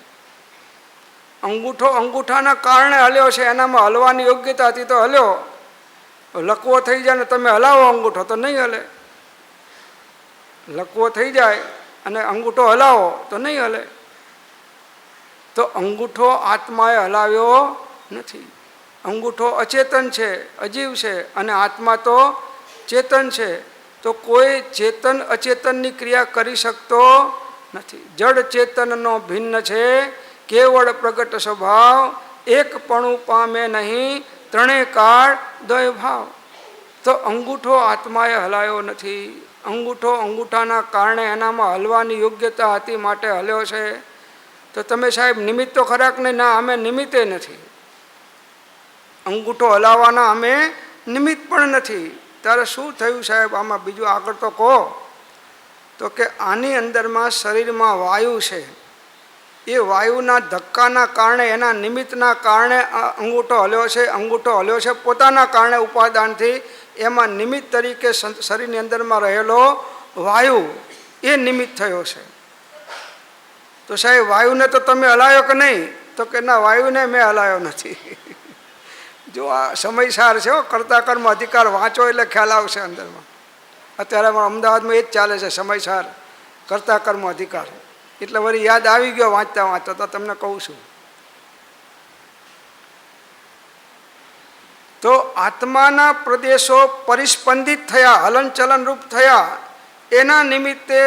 અંગૂઠો અંગૂઠાના કારણે હલ્યો છે, એનામાં હલવાની યોગ્યતા હતી તો હલ્યો. લકવો થઈ જાય ને તમે હલાવો અંગૂઠો તો નહીં હલે. લકવો થઈ જાય અને અંગૂઠો હલાવો તો નહીં હલે. તો અંગૂઠો આત્માએ હલાવ્યો નથી. અંગૂઠો અચેતન છે, અજીવ છે, અને આત્મા તો ચેતન છે. તો કોઈ ચેતન અચેતનની ક્રિયા કરી શકતો નથી. જડ ચેતનનો ભિન્ન છે, કેવળ પ્રગટ સ્વભાવ, એકપણું પામે નહીં, ત્રણેય કાળ દ્વય ભાવ. તો અંગૂઠો આત્માએ હલાયો નથી. અંગૂઠો અંગૂઠાના કારણે એનામાં હલવાની યોગ્યતા હતી માટે હલ્યો છે. તો તમે સાહેબ નિમિત્ત તો ખરાક નહીં. ના, અમે નિમિત્તે નથી. અંગૂઠો હલાવવાના અમે નિમિત્ત પણ નથી. ત્યારે શું થયું સાહેબ આમાં? બીજું આગળ તો કહો. તો કે આની અંદરમાં શરીરમાં વાયુ છે, એ વાયુના ધક્કાના કારણે, એના નિમિત્તના કારણે અંગૂઠો હલ્યો છે. અંગૂઠો હલ્યો છે પોતાના કારણે, ઉપાદાનથી. એમાં નિમિત્ત તરીકે શરીરની અંદરમાં રહેલો વાયુ એ નિમિત્ત થયો છે. તો સાહેબ વાયુને તો તમે હલાયો કે નહીં? તો કે ના, વાયુને મેં હલાયો નથી. જો આ સમયસાર છે, કર્તા કર્મ અધિકાર વાંચો એટલે ખ્યાલ આવશે અંદરમાં. અત્યારે અમદાવાદમાં એ જ ચાલે છે, સમયસાર કર્તા કર્મ અધિકાર. એટલે વળી યાદ આવી ગયો વાંચતા વાંચતા, તો તમને કહું છું. તો આત્માના પ્રદેશો પરિસ્પંદિત થયા, હલનચલન રૂપ થયા. એના નિમિત્તે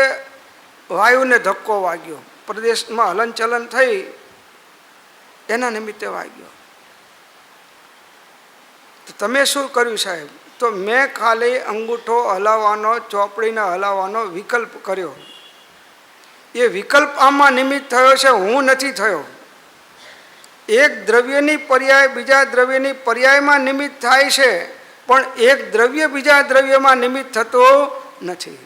વાયુને ધક્કો વાગ્યો. પ્રદેશમાં હલનચલન થઈ એના નિમિત્તે વાગ્યો. તો તમે શું કર્યું સાહેબ? તો મેં ખાલી અંગૂઠો હલાવવાનો, ચોપડીને હલાવવાનો વિકલ્પ કર્યો. એ વિકલ્પ આમાં નિમિત્ત થયો છે, હું નથી થયો. એક દ્રવ્યની પર્યાય બીજા દ્રવ્યની પર્યાયમાં નિમિત્ત થાય છે, પણ એક દ્રવ્ય બીજા દ્રવ્યમાં નિમિત્ત થતો નથી.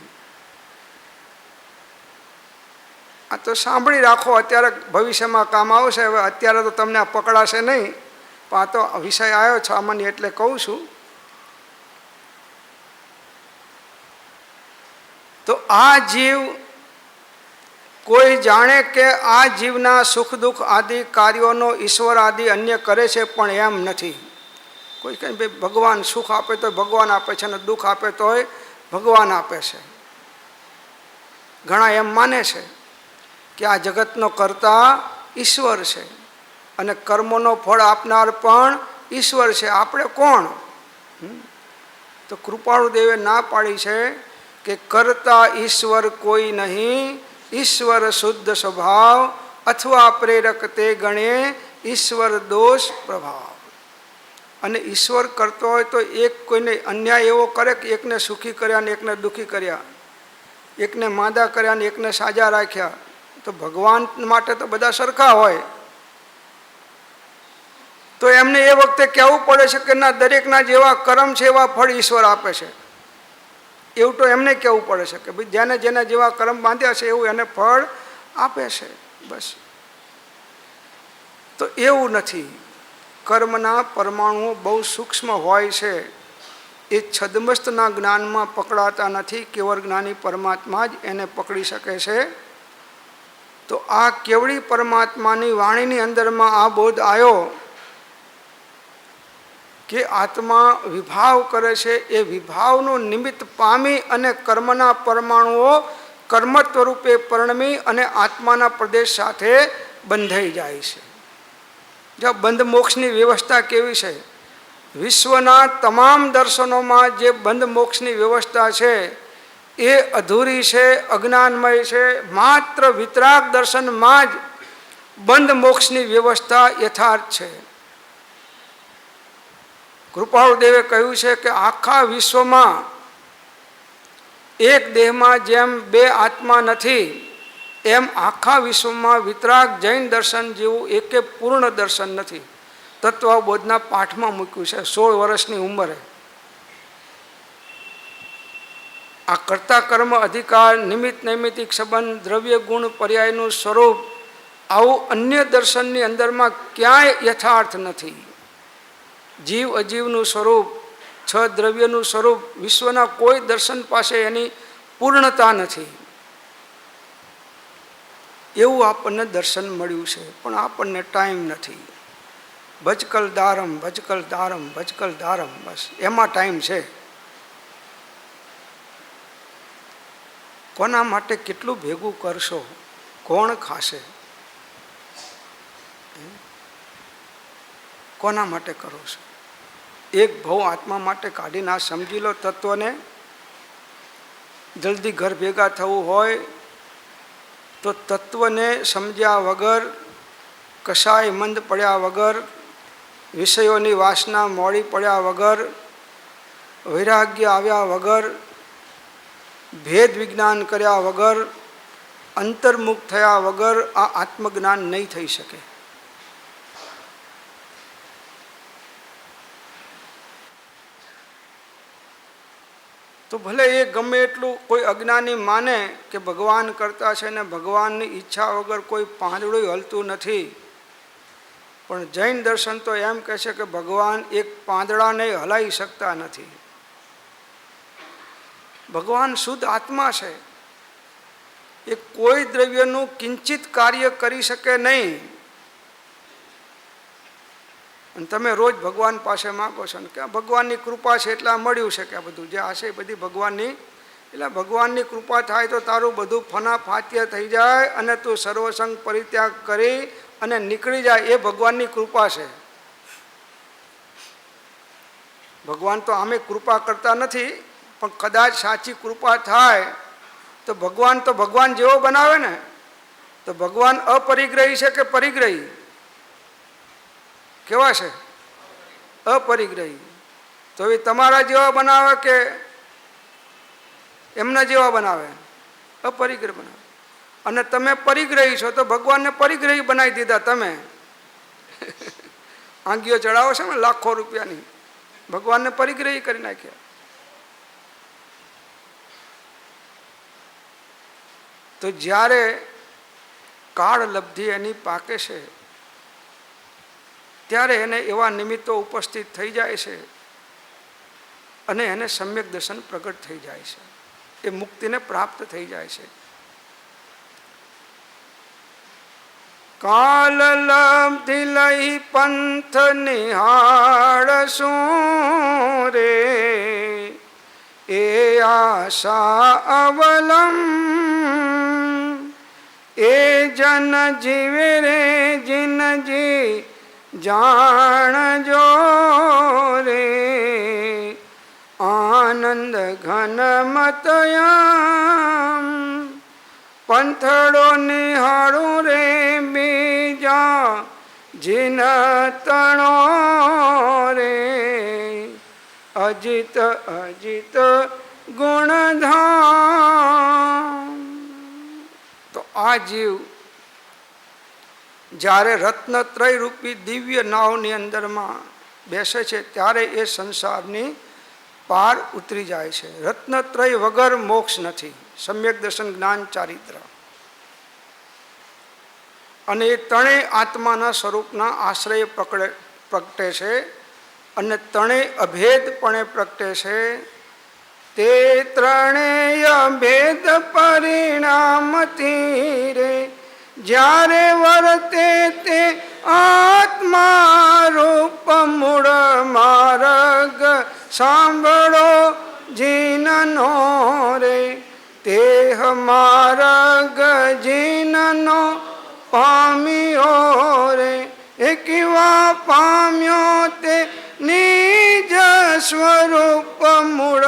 આ તો સાંભળી રાખો, અત્યારે ભવિષ્યમાં કામ આવશે. હવે અત્યારે તો તમને આ પકડાશે નહીં, આ તો વિષય આવ્યો સામાન્ય એટલે કહું છું. તો આ જીવ કોઈ જાણે કે આ જીવના સુખ દુઃખ આદિ કાર્યોનો ઈશ્વર આદિ અન્ય કરે છે, પણ એમ નથી. કોઈ કહે ભાઈ ભગવાન સુખ આપે તો ભગવાન આપે છે અને દુઃખ આપે તોય ભગવાન આપે છે. ઘણા એમ માને છે કે આ જગતનો કર્તા ઈશ્વર છે અને કર્મોનો ફળ આપનાર પણ ઈશ્વર છે. આપણે કોણ? તો કૃપાળુ દેવે ના પાડી છે કે કર્તા ઈશ્વર કોઈ નહીં, ઈશ્વર શુદ્ધ સ્વભાવ અથવા પ્રેરક તે ગણે ઈશ્વર દોષ પ્રભાવ. અને ઈશ્વર કરતો હોય તો એક કોઈને અન્યાય એવો કરે કે એકને સુખી કર્યા ને એકને દુઃખી કર્યા, એકને માંદા કર્યા ને એકને સાજા રાખ્યા. તો ભગવાન માટે તો બધા સરખા હોય. તો એમને એ વખતે કહેવું પડે છે કે ના, દરેકના જેવા કર્મ છે એવા ફળ ઈશ્વર આપે છે. એવું તો એમને કહેવું પડે છે કે ભાઈ જેને જેને જેવા કર્મ બાંધ્યા છે એવું એને ફળ આપે છે. બસ. તો એવું નથી. કર્મના પરમાણુઓ બહુ સૂક્ષ્મ હોય છે. એ છદ્મસ્તના જ્ઞાનમાં પકડાતા નથી. કેવળ જ્ઞાની પરમાત્મા જ એને પકડી શકે છે. તો આ કેવળી પરમાત્માની વાણીની અંદરમાં આ બોધ આવ્યો કે આત્મા વિભાવ કરે છે. એ વિભાવનું નિમિત્ત પામી અને કર્મના પરમાણુઓ કર્મત્વ રૂપે પરિણમી અને આત્માના પ્રદેશ સાથે બંધાઈ જાય છે. જો બંધ મોક્ષની વ્યવસ્થા કેવી છે? વિશ્વના તમામ દર્શનોમાં જે બંધ મોક્ષની વ્યવસ્થા છે એ અધૂરી છે, અજ્ઞાનમય છે. માત્ર વિતરાગ દર્શનમાં જ બંધ મોક્ષની વ્યવસ્થા યથાર્થ છે. કૃપાળુ દેવે કહ્યું છે કે આખા વિશ્વમાં એક દેહમાં જેમ બે આત્મા નથી, એમ આખા વિશ્વમાં વિતરાગ જૈન દર્શન જેવું એકે પૂર્ણ દર્શન નથી. તત્વબોધના પાઠમાં મૂક્યું છે 16 વર્ષની ઉંમરે. આ કર્તા કર્મ અધિકાર, નિમિત્ત નૈમિતિક સંબંધ, દ્રવ્ય ગુણ પર્યાયનું સ્વરૂપ, આવું અન્ય દર્શનની અંદરમાં ક્યાંય યથાર્થ નથી. જીવ અજીવનું સ્વરૂપ, છ દ્રવ્યનું સ્વરૂપ, વિશ્વના કોઈ દર્શન પાસે એની પૂર્ણતા નથી. એવું આપણને દર્શન મળ્યું છે, પણ આપણને ટાઈમ નથી. ભજકલ દારમ, ભજકલ દારમ, ભજકલ દારમ, બસ એમાં ટાઈમ છે. કોના માટે કેટલું ભેગું કરશો? કોણ ખાશે? કોના માટે કરો છો? એક ભાવ આત્મા માટે કાઢીને આ સમજી લો તત્વને. જલ્દી ઘર ભેગા થવું હોય તો તત્વને સમજ્યા વગર, કશાય મંદ પડ્યા વગર, વિષયોની વાસના મોડી પડ્યા વગર, વૈરાગ્ય આવ્યા વગર, ભેદ વિજ્ઞાન કર્યા વગર, અંતર્મુખ થયા વગર આ આત્મજ્ઞાન નહીં થઈ શકે. તો ભલે એ ગમે એટલું કોઈ અજ્ઞાની માને કે ભગવાન કરતા છે ને ભગવાનની ઈચ્છા વગર કોઈ પાંદડું હલતું નથી, પણ જૈન દર્શન તો એમ કહે છે કે ભગવાન એક પાંદડાને હલાવી શકતા નથી. ભગવાન શુદ્ધ આત્મા છે. એ કોઈ દ્રવ્યનું કિંચિત કાર્ય કરી શકે નહીં. અને તમે રોજ ભગવાન પાસે માગો છો ને કે ભગવાનની કૃપા છે એટલે આ મળ્યું છે, કે આ બધું જે હશે એ બધી ભગવાનની, એટલે ભગવાનની કૃપા થાય તો તારું બધું ફના ફાત્ય થઈ જાય અને તું સર્વસંગ પરિત્યાગ કરી અને નીકળી જાય, એ ભગવાનની કૃપા છે. ભગવાન તો આમે કૃપા કરતા નથી, પણ કદાચ સાચી કૃપા થાય તો ભગવાન જેવો બનાવે ને. તો ભગવાન અપરિગ્રહી છે કે પરિગ્રહી? કેવા છે? અપરિગ્રહી. તો એ તમારા જેવા બનાવે કે એમના જેવા બનાવે? અપરિગ્રહ બનાવે. અને તમે પરિગ્રહી છો તો ભગવાનને પરિગ્રહી બનાવી દીધા તમે. આંગીઓ ચડાવો છો ને લાખો રૂપિયાની, ભગવાનને પરિગ્રહી કરી નાખ્યા. તો જ્યારે કાળ લબ્ધિ એની પાકે છે ત્યારે એને એવા નિમિત્તો ઉપસ્થિત થઈ જાય છે અને એને સમ્યક દર્શન પ્રગટ થઈ જાય છે, એ મુક્તિને પ્રાપ્ત થઈ જાય છે. કાલ લબ્ધિ લઈ પંથ નિહાળ શું રે, એ આશા અવલંબ એ જન જીવે રે જીનજી જાણજો રે, આનંદ ઘન મતયમ પંથડો નિહાળું રે બીજા જીન તણો રે, અજિત અજિત ગુણધામ. તો આ જીવ જ્યારે રત્નત્રય રૂપી દિવ્ય નાવની અંદરમાં બેસે છે ત્યારે એ સંસારની પાર ઉતરી જાય છે. રત્નત્રય વગર મોક્ષ નથી, સમ્યક દર્શન જ્ઞાન ચારિત્ર. અને એ ત્રણેય આત્માના સ્વરૂપના આશ્રય પ્રગટે છે અને ત્રણેય અભેદપણે પ્રગટે છે. તે ત્રણેય ભેદ પરિણામથી રે જ્યારે વર્તે તે આત્મા રૂપ મૂળ માર્ગ સાંભળો જીનનો રે, તેહ માર્ગ જીનનો પામ્યો રે, એકવા પામ્યો તે નિજ સ્વરૂપ મૂળ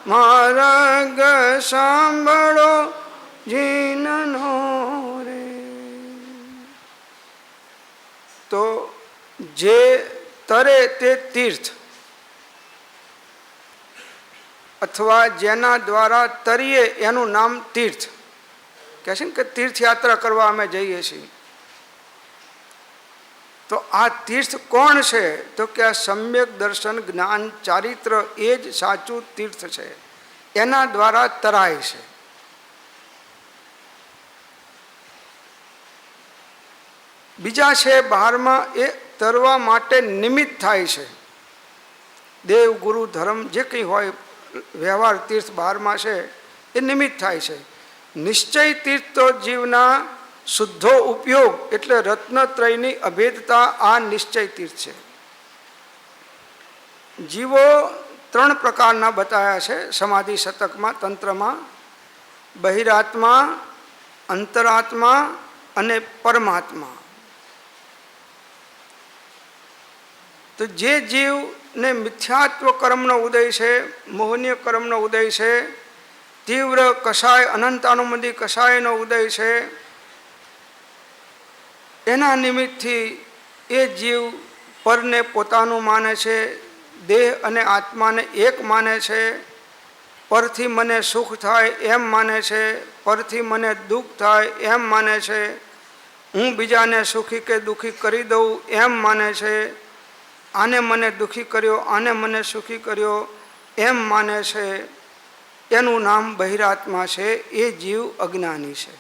માર્ગ સાંભળો જીનનો રે. તો જે તરે તે તીર્થ અથવા જેના દ્વારા તરીએ એનું નામ તીર્થ કહે છે ને, કે તીર્થયાત્રા કરવા અમે જઈએ છીએ. તો આ તીર્થ કોણ છે? તો કે આ સમ્યક દર્શન જ્ઞાન ચારિત્ર એ જ સાચું તીર્થ છે, એના દ્વારા તરાય છે. બીજા છે બહારમાં, એ તરવા માટે નિમિત્ત થાય છે. દેવ ગુરુ ધર્મ જે કંઈ હોય વ્યવહાર તીર્થ બહારમાં છે એ નિમિત્ત થાય છે. નિશ્ચય તીર્થ તો જીવના શુદ્ધો ઉપયોગ એટલે રત્નત્રયની અભેદતા આ નિશ્ચય તીર્થ છે. જીવો ત્રણ પ્રકારના બતાવ્યા છે સમાધિ શતકમાં, તંત્રમાં: બહિરાત્મા, અંતરાત્મા અને પરમાત્મા. તો જે જીવને મિથ્યાત્વ કર્મનો ઉદય છે, મોહનીય કર્મનો ઉદય છે, તીવ્ર કષાય અનંતાનુમતિ કષાયનો ઉદય છે, એના નિમિત્તથી એ જીવ પરને પોતાનું માને છે, દેહ અને આત્માને એક માને છે, પરથી મને સુખ થાય એમ માને છે, પરથી મને દુઃખ થાય એમ માને છે, હું બીજાને સુખી કે દુઃખી કરી દઉં એમ માને છે, આને મને દુઃખી કર્યો, આને મને સુખી કર્યો એમ માને છે, એનું નામ બહિરાત્મા છે. એ જીવ અજ્ઞાની છે.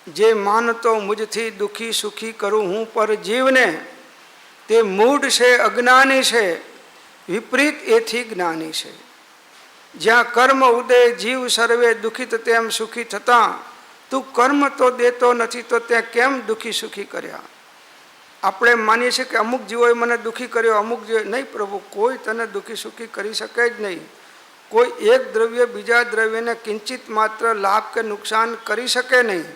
જે માનતો મુજથી દુઃખી સુખી કરું હું પર જીવને, તે મૂઢ છે, અજ્ઞાની છે, વિપરીત એથી જ્ઞાની છે. જ્યાં કર્મ ઉદય જીવ સર્વે દુઃખિત તેમ સુખી થતાં, તું કર્મ તો દેતો નથી તો ત્યાં કેમ દુઃખી સુખી કર્યા? આપણે માનીએ છીએ કે અમુક જીવોએ મને દુઃખી કર્યો, અમુક જીવો નહીં. પ્રભુ કોઈ તને દુઃખી સુખી કરી શકે જ નહીં. કોઈ એક દ્રવ્ય બીજા દ્રવ્યને કિંચિત માત્ર લાભ કે નુકસાન કરી શકે નહીં.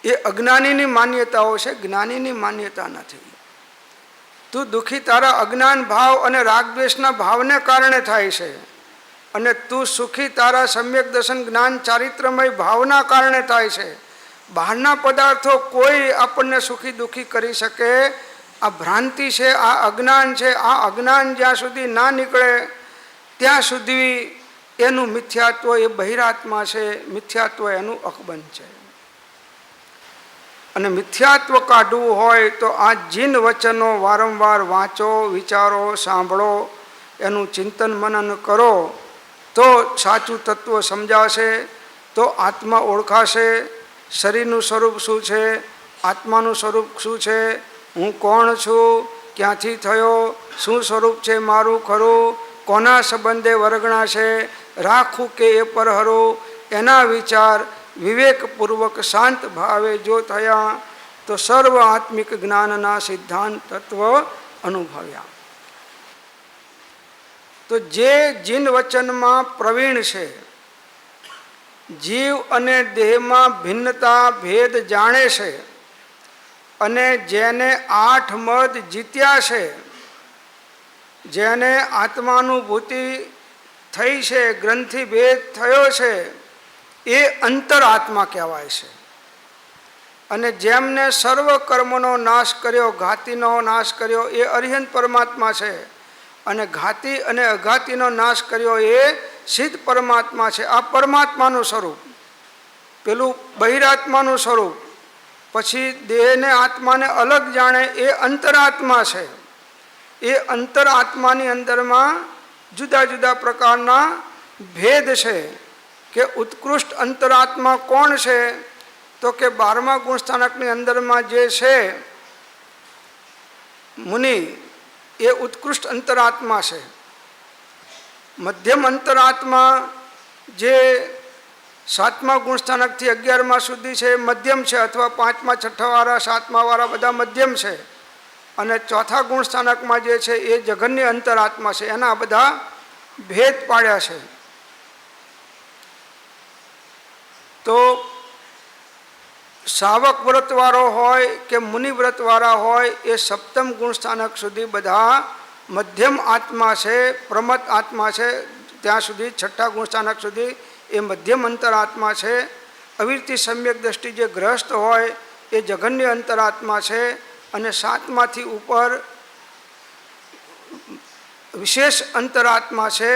એ અજ્ઞાનીની માન્યતાઓ છે, જ્ઞાનીની માન્યતા નથી. તું દુઃખી તારા અજ્ઞાન ભાવ અને રાગદ્વેષના ભાવને કારણે થાય છે, અને તું સુખી તારા સમ્યક દર્શન જ્ઞાન ચારિત્રમય ભાવના કારણે થાય છે. બહારના પદાર્થો કોઈ આપણને સુખી દુઃખી કરી શકે? આ ભ્રાંતિ છે, આ અજ્ઞાન છે. આ અજ્ઞાન જ્યાં સુધી ના નીકળે ત્યાં સુધી એનું મિથ્યાત્વ એ બહિરાત્મા છે, મિથ્યાત્વ એનું અકબંધ છે. અને મિથ્યાત્વ કાઢવું હોય તો આ જીન વચનો વારંવાર વાંચો, વિચારો, સાંભળો, એનું ચિંતન મનન કરો તો સાચું તત્વ સમજાશે, તો આત્મા ઓળખાશે. શરીરનું સ્વરૂપ શું છે, આત્માનું સ્વરૂપ શું છે, હું કોણ છું, ક્યાંથી થયો, શું સ્વરૂપ છે મારું ખરું, કોના સંબંધે વર્ગણા છે, રાખું કે એ પર હરું, એના વિચાર વિવેકપૂર્વક શાંત ભાવે જો થયા તો સર્વ આત્મિક જ્ઞાનના સિદ્ધાંત તત્વ અનુભવ્યા. તો જે જીન વચનમાં પ્રવીણ છે, જીવ અને દેહમાં ભિન્નતા ભેદ જાણે છે અને જેને 8 મદ જીત્યા છે, જેને આત્માનુભૂતિ થઈ છે, ગ્રંથિ ભેદ થયો છે, એ અંતરાત્મા કહેવાય છે. અને જેમને સર્વ કર્મનો નાશ કર્યો, ઘાતીનો નાશ કર્યો, એ અરિહંત પરમાત્મા છે. અને ઘાતી અને અઘાતીનો નાશ કર્યો એ સિદ્ધ પરમાત્મા છે. આ પરમાત્માનું સ્વરૂપ, પેલું બહિરાત્માનું સ્વરૂપ, પછી દેહને આત્માને અલગ જાણે એ અંતરાત્મા છે. એ અંતરાત્માની અંદરમાં જુદા જુદા પ્રકારના ભેદ છે. કે ઉત્કૃષ્ટ અંતરાત્મા કોણ છે, તો કે 12મા ગુણસ્થાનકની અંદરમાં જે છે મુનિ, એ ઉત્કૃષ્ટ અંતરાત્મા છે. મધ્યમ અંતરાત્મા જે 7મા ગુણસ્થાનકથી 11મા સુધી છે મધ્યમ છે, અથવા 5મા 6ઠા વાળા 7મા વાળા બધા મધ્યમ છે. અને 4થા ગુણસ્થાનકમાં જે છે એ જઘન્ય અંતરાત્મા છે. એના બધા ભેદ પાડ્યા છે. તો સાવક વ્રતવાળો હોય કે મુનિ વ્રતવાળા હોય, એ 7મ ગુણસ્થાનક સુધી બધા મધ્યમ આત્મા છે, પ્રમત આત્મા છે. ત્યાં સુધી 6ઠ્ઠા ગુણસ્થાનક સુધી એ મધ્યમ અંતરાત્મા છે. અવિરતિ સમ્યક દ્રષ્ટિ જે ગ્રસ્ત હોય એ જઘન્ય અંતરાત્મા છે. અને 7માંથી ઉપર વિશેષ અંતરાત્મા છે.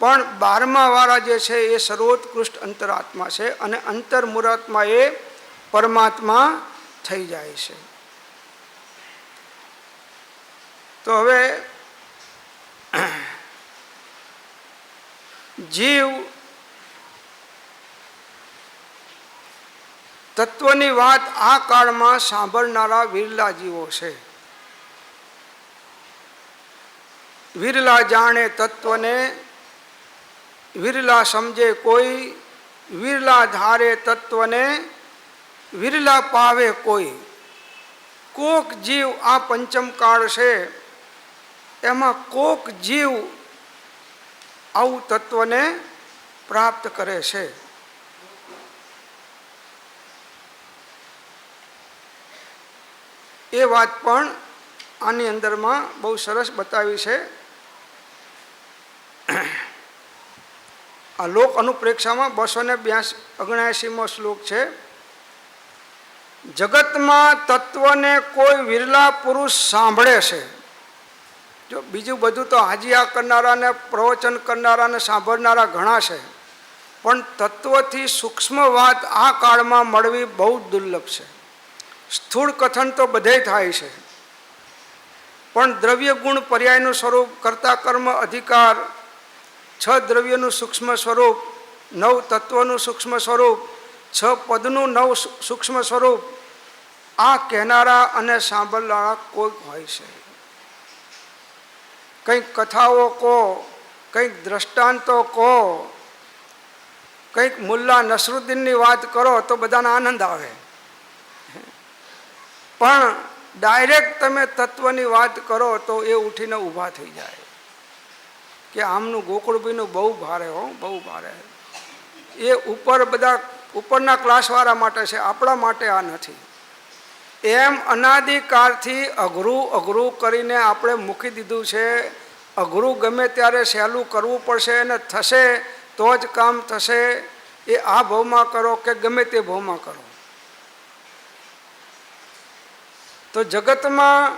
પણ 12મા વાળા જે છે એ સર્વોત્કૃષ્ટ અંતરાત્મા છે. અને અંતર્મુરાત્મા એ પરમાત્મા થઈ જાય છે. તો હવે જીવ તત્વની વાત આ કાળમાં સાંભળનારા વિરલા જીવો છે. વિરલા જાણે તત્વને, વિરલા સમજે કોઈ, વિરલા ધારે તત્વને, વિરલા પાવે કોઈ. કોક જીવ, આ પંચમ કાળ છે એમાં કોક જીવ આવું તત્વને પ્રાપ્ત કરે છે. એ વાત પણ આની અંદરમાં બહુ સરસ બતાવી છે. આ લોક અનુપ્રેક્ષામાં 279મો શ્લોક છે. જગતમાં તત્વને કોઈ વિરલા પુરુષ સાંભળે છે. જો બીજું બધું તો હાજિયા કરનારા ને પ્રવચન કરનારા ને સાંભળનારા ઘણા છે, પણ તત્વથી સૂક્ષ્મ વાત આ કાળમાં મળવી બહુ દુર્લભ છે. સ્થૂળ કથન તો બધે થાય છે, પણ દ્રવ્ય ગુણ પર્યાયનું સ્વરૂપ, કર્તા કર્મ અધિકાર, 6 દ્રવ્યનું સૂક્ષ્મ સ્વરૂપ, 9 તત્વનું સૂક્ષ્મ સ્વરૂપ, 6 પદનું 9 સૂક્ષ્મ સ્વરૂપ, આ કહેનારા અને સાંભળનારા કોઈક હોય છે. કંઈક કથાઓ કહો, કંઈક દ્રષ્ટાંતો કહો, કંઈક મુલ્લા નસરુદ્દીનની વાત કરો તો બધાને આનંદ આવે. પણ ડાયરેક્ટ તમે તત્વની વાત કરો તો એ ઉઠીને ઊભા થઈ જાય કે આમનું ગોકુળભાઈનું બહુ ભારે હો, બહુ ભારે. એ ઉપર બધા ઉપરના ક્લાસવાળા માટે છે, આપણા માટે આ નથી. એમ અનાદિકાળથી અઘરું અઘરું કરીને આપણે મૂકી દીધું છે. અઘરું ગમે ત્યારે સહેલું કરવું પડશે અને થશે તો જ કામ થશે. એ આ ભાવમાં કરો કે ગમે તે ભાવમાં કરો. તો જગતમાં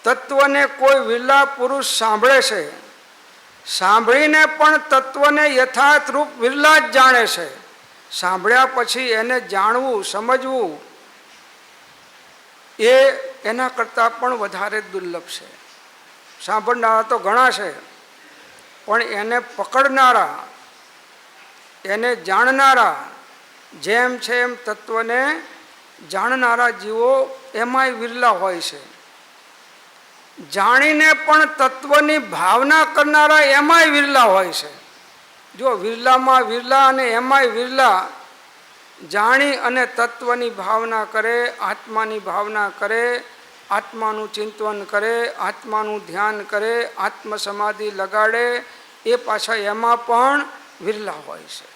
તત્વને કોઈ વિરલા પુરુષ સાંભળે છે, સાંભળીને પણ તત્વને યથાર્થ રૂપ વિરલા જ જાણે છે. સાંભળ્યા પછી એને જાણવું, સમજવું એ એના કરતાં પણ વધારે દુર્લભ છે. સાંભળનારા તો ઘણા છે, પણ એને પકડનારા, એને જાણનારા જેમ છે એમ તત્વને જાણનારા જીવો એમાંય વિરલા હોય છે. જાણીને પણ તત્વની ભાવના કરનારા એમાંય વિરલા હોય છે. જો વિરલામાં વિરલા અને એમાંય વિરલા જાણી અને તત્વની ભાવના કરે, આત્માની ભાવના કરે, આત્માનું ચિંતન કરે, આત્માનું ધ્યાન કરે, આત્મ સમાધિ લગાડે, એ પાછા એમાં પણ વિરલા હોય છે.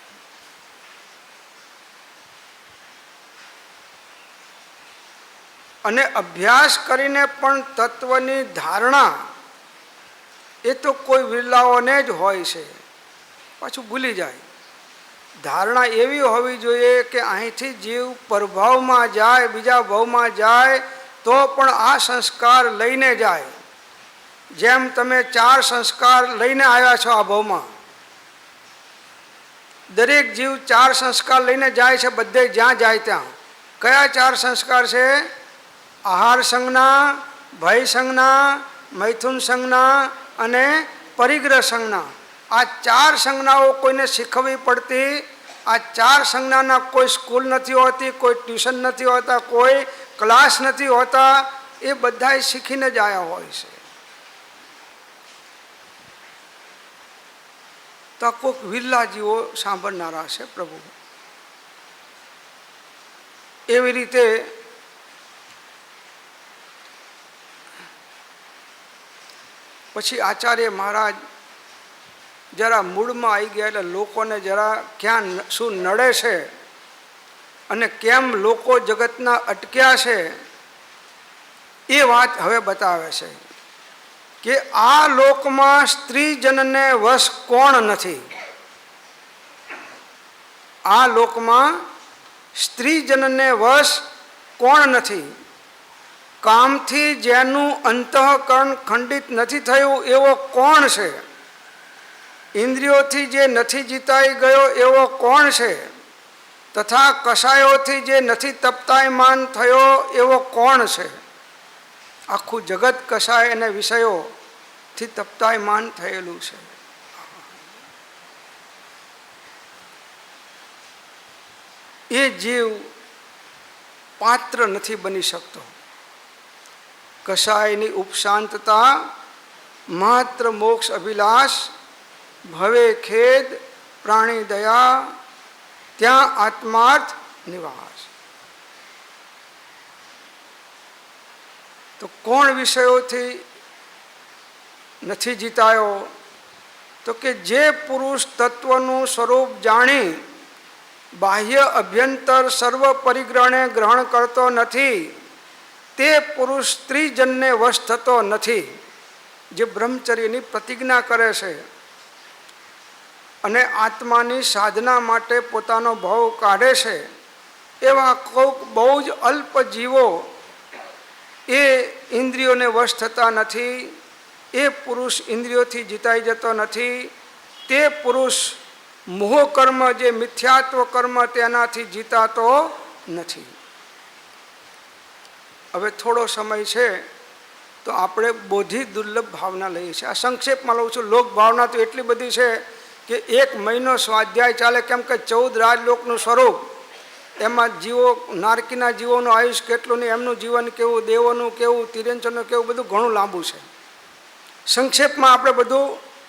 અને અભ્યાસ કરીને પણ તત્વની ધારણા એ તો કોઈ વિરલાઓને જ હોય છે, પાછું ભૂલી જાય. ધારણા એવી હોવી જોઈએ કે અહીંથી જીવ પરભાવમાં જાય, બીજા ભાવમાં જાય તો પણ આ સંસ્કાર લઈને જાય. જેમ તમે 4 સંસ્કાર લઈને આવ્યા છો આ ભાવમાં, દરેક જીવ 4 સંસ્કાર લઈને જાય છે બધે, જ્યાં જાય ત્યાં. કયા 4 સંસ્કાર છે? આહાર સંજ્ઞા, ભય સંજ્ઞા, મૈથુન સંજ્ઞા અને પરિગ્રહ સંજ્ઞા. આ 4 સંજ્ઞાઓ કોઈને શીખવવી પડતી. આ 4 સંજ્ઞાના કોઈ સ્કૂલ નથી હોતી, કોઈ ટ્યુશન નથી હોતા, કોઈ ક્લાસ નથી હોતા. એ બધાય શીખીને જ આવ્યા હોય છે. તો કોઈક વિરલા જીવો સાંભળનારા છે પ્રભુ. એવી રીતે પછી આચાર્ય મહારાજ જરા મૂળમાં આવી ગયા, એટલે લોકોને જરા ક્યાં શું નડે છે અને કેમ લોકો જગતના અટક્યા છે એ વાત હવે બતાવે છે કે આ લોકમાં સ્ત્રીજનને વશ કોણ નથી. આ લોકમાં સ્ત્રીજનને વશ કોણ નથી. કામથી જેનું અંતઃકરણ ખંડિત નથી થયું એવો કોણ છે. ઇન્દ્રિયોથી જે નથી જીતાઈ ગયો એવો કોણ છે. તથા કષાયોથી જે નથી તપ્તાયમાન થયો એવો કોણ છે. આખું જગત કષાય અને વિષયોથી તપ્તાયમાન થયેલું છે. એ જીવ પાત્ર નથી બની શકતો. કષાયની ઉપશાંતતા, માત્ર મોક્ષ અભિલાષ, ભવે ખેદ, પ્રાણી દયા, ત્યાં આત્માર્થ નિવાસ. તો કોણ વિષયોથી નથી જીતાયો? તો કે જે પુરુષ તત્વનું સ્વરૂપ જાણી બાહ્ય અભ્યંતર સર્વ પરિગ્રહને ગ્રહણ કરતો નથી, તે પુરુષ સ્ત્રીજનને વશ થતો નથી. જે બ્રહ્મચર્યની પ્રતિજ્ઞા કરે છે અને આત્માની સાધના માટે પોતાનો ભાવ કાઢે છે, એવા કોઈક બહુ જ અલ્પ જીવો એ ઇન્દ્રિયોને વશ થતા નથી. એ પુરુષ ઇન્દ્રિયોથી જીતાઈ જતો નથી. તે પુરુષ મોહ કર્મ, જે મિથ્યાત્વ કર્મ, તેનાથી જીતાતો નથી. હવે થોડો સમય છે તો આપણે બોધિ દુર્લભ ભાવના લઈએ છીએ. આ સંક્ષેપમાં લઉં છું. લોક ભાવના તો એટલી બધી છે કે 1 મહિનો સ્વાધ્યાય ચાલે. કેમ કે 14 રાજલોકનું સ્વરૂપ, એમાં જીવો, નારકીના જીવોનું આયુષ કેટલું ને એમનું જીવન કેવું, દેવોનું કેવું, તિર્યંચનનું કેવું, બધું ઘણું લાંબુ છે. સંક્ષેપમાં આપણે બધું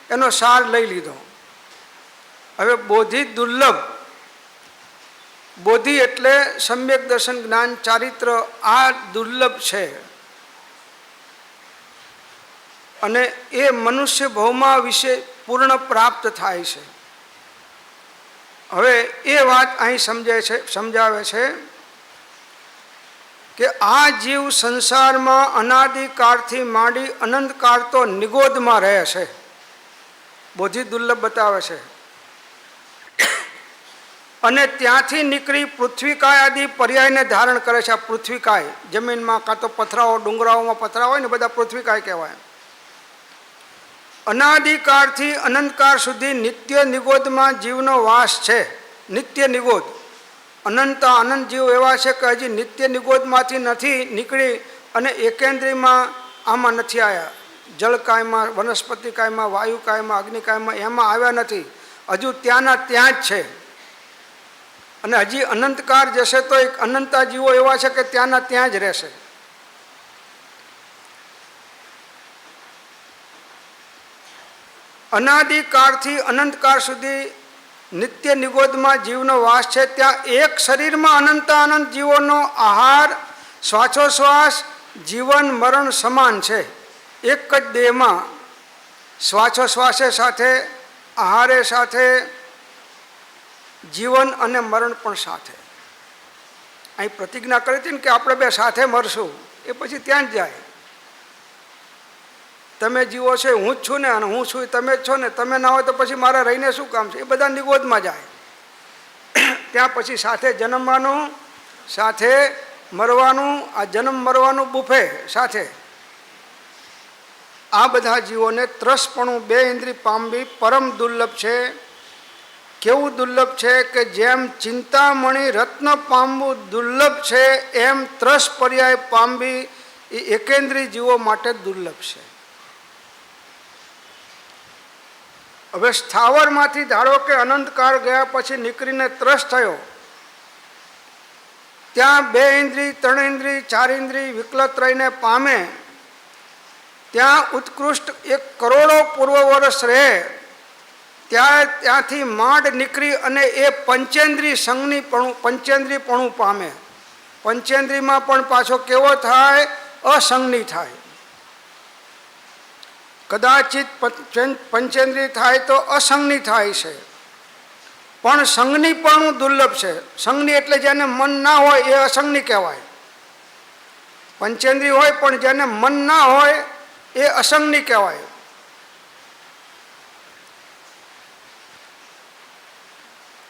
એનો સાર લઈ લીધો. હવે બોધિ દુર્લભ, બોધિ એટલે સમ્યક દર્શન, જ્ઞાન, ચારિત્ર. આ દુર્લભ છે અને એ મનુષ્ય ભવમાં વિશે પૂર્ણ પ્રાપ્ત થાય છે. હવે એ વાત અહીં સમજાવે છે કે આ જીવ સંસારમાં અનાદિકાળથી માંડી અનંતકાળ તો નિગોદમાં રહે છે. બોધિ દુર્લભ બતાવે છે. અને ત્યાંથી નીકળી પૃથ્વીકાય આદિ પર્યાયને ધારણ કરે છે. આ પૃથ્વીકાય જમીનમાં, કાં તો પથરાઓ, ડુંગરાઓમાં પથરા હોય ને, બધા પૃથ્વીકાય કહેવાય. અનાદિકાળથી અનંતકાળ સુધી નિત્ય નિગોદમાં જીવનો વાસ છે. નિત્ય નિગોદ. અનંત જીવ એવા છે કે હજી નિત્ય નિગોદમાંથી નથી નીકળી અને એકેન્દ્રીયમાં આમાં નથી આવ્યા. જળકાયમાં, વનસ્પતિકાયમાં, વાયુકાયમાં, અગ્નિકાયમાં એમાં આવ્યા નથી. હજુ ત્યાંના ત્યાં જ છે. અને હજી અનંતકાળ જશે તો એક અનંતા જીવો એવા છે કે ત્યાંના ત્યાં જ રહેશે. અનાદિકાળથી અનંતકાળ સુધી નિત્ય નિગોદમાં જીવનો વાસ છે. ત્યાં એક શરીરમાં અનંત જીવોનો આહાર, શ્વાસોશ્વાસ, જીવન મરણ સમાન છે. એક જ દેહમાં શ્વાસોશ્વાસે સાથે, આહારે સાથે, જીવન અને મરણ પણ સાથે. અહીં પ્રતિજ્ઞા કરી હતી ને કે આપણે બે સાથે મરશું, એ પછી ત્યાં જ જાય. તમે જીવો છે, હું જ છું ને, અને હું છું તમે જ છો ને, તમે ના હોય તો પછી મારે રહીને શું કામ છે? એ બધા નિગોદમાં જાય. ત્યાં પછી સાથે જન્મવાનું, સાથે મરવાનું, આ જન્મ મરવાનું બુફે સાથે. આ બધા જીવોને ત્રસપણું બે ઇન્દ્રિય પામવી પરમ દુર્લભ છે. કેવું દુર્લભ છે કે જેમ ચિંતામણી રત્ન પામવું દુર્લભ છે, એમ ત્રસ પર્યાય પામવી એ એકેન્દ્રિય જીવો માટે દુર્લભ છે. હવે સ્થાવરમાંથી ધારો કે અનંતકાળ ગયા પછી નીકળીને ત્રસ થયો, ત્યાં બે ઇન્દ્રિય, ત્રણ ઇન્દ્રિય, ચાર ઇન્દ્રિય વિકલત રહીને પામે, ત્યાં ઉત્કૃષ્ટ 1 કરોડો પૂર્વ વર્ષ રહે, ત્યાંથી માંડ નીકળી અને એ પંચેન્દ્રિય પંચેન્દ્રિયપણું પામે. પંચેન્દ્રિયમાં પણ પાછો કેવો થાય? અસંગની થાય. કદાચિત પંચેન્દ્રિય થાય તો અસંગની થાય છે, પણ સંગની પણ દુર્લભ છે. સંગની એટલે જેને મન ના હોય એ અસંગની કહેવાય. પંચેન્દ્રિય હોય પણ જેને મન ના હોય એ અસંગની કહેવાય.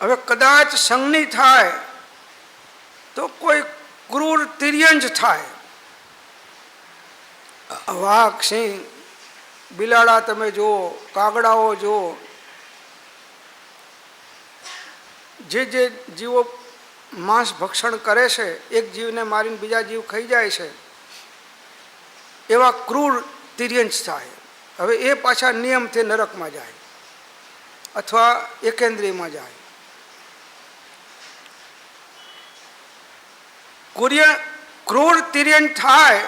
હવે કદાચ સંગની થાય તો કોઈ ક્રૂર તિર્યંજ થાય. વાઘ, સિંહ, બિલાડા તમે જુઓ, કાગડાઓ જુઓ, જે જીવો માંસ ભક્ષણ કરે છે, એક જીવને મારીને બીજા જીવ ખાઈ જાય છે, એવા ક્રૂર તિર્યંજ થાય. હવે એ પાછા નિયમથી નરકમાં જાય અથવા એકેન્દ્રિયમાં જાય. ક્રૂર તિર્યંજ થાય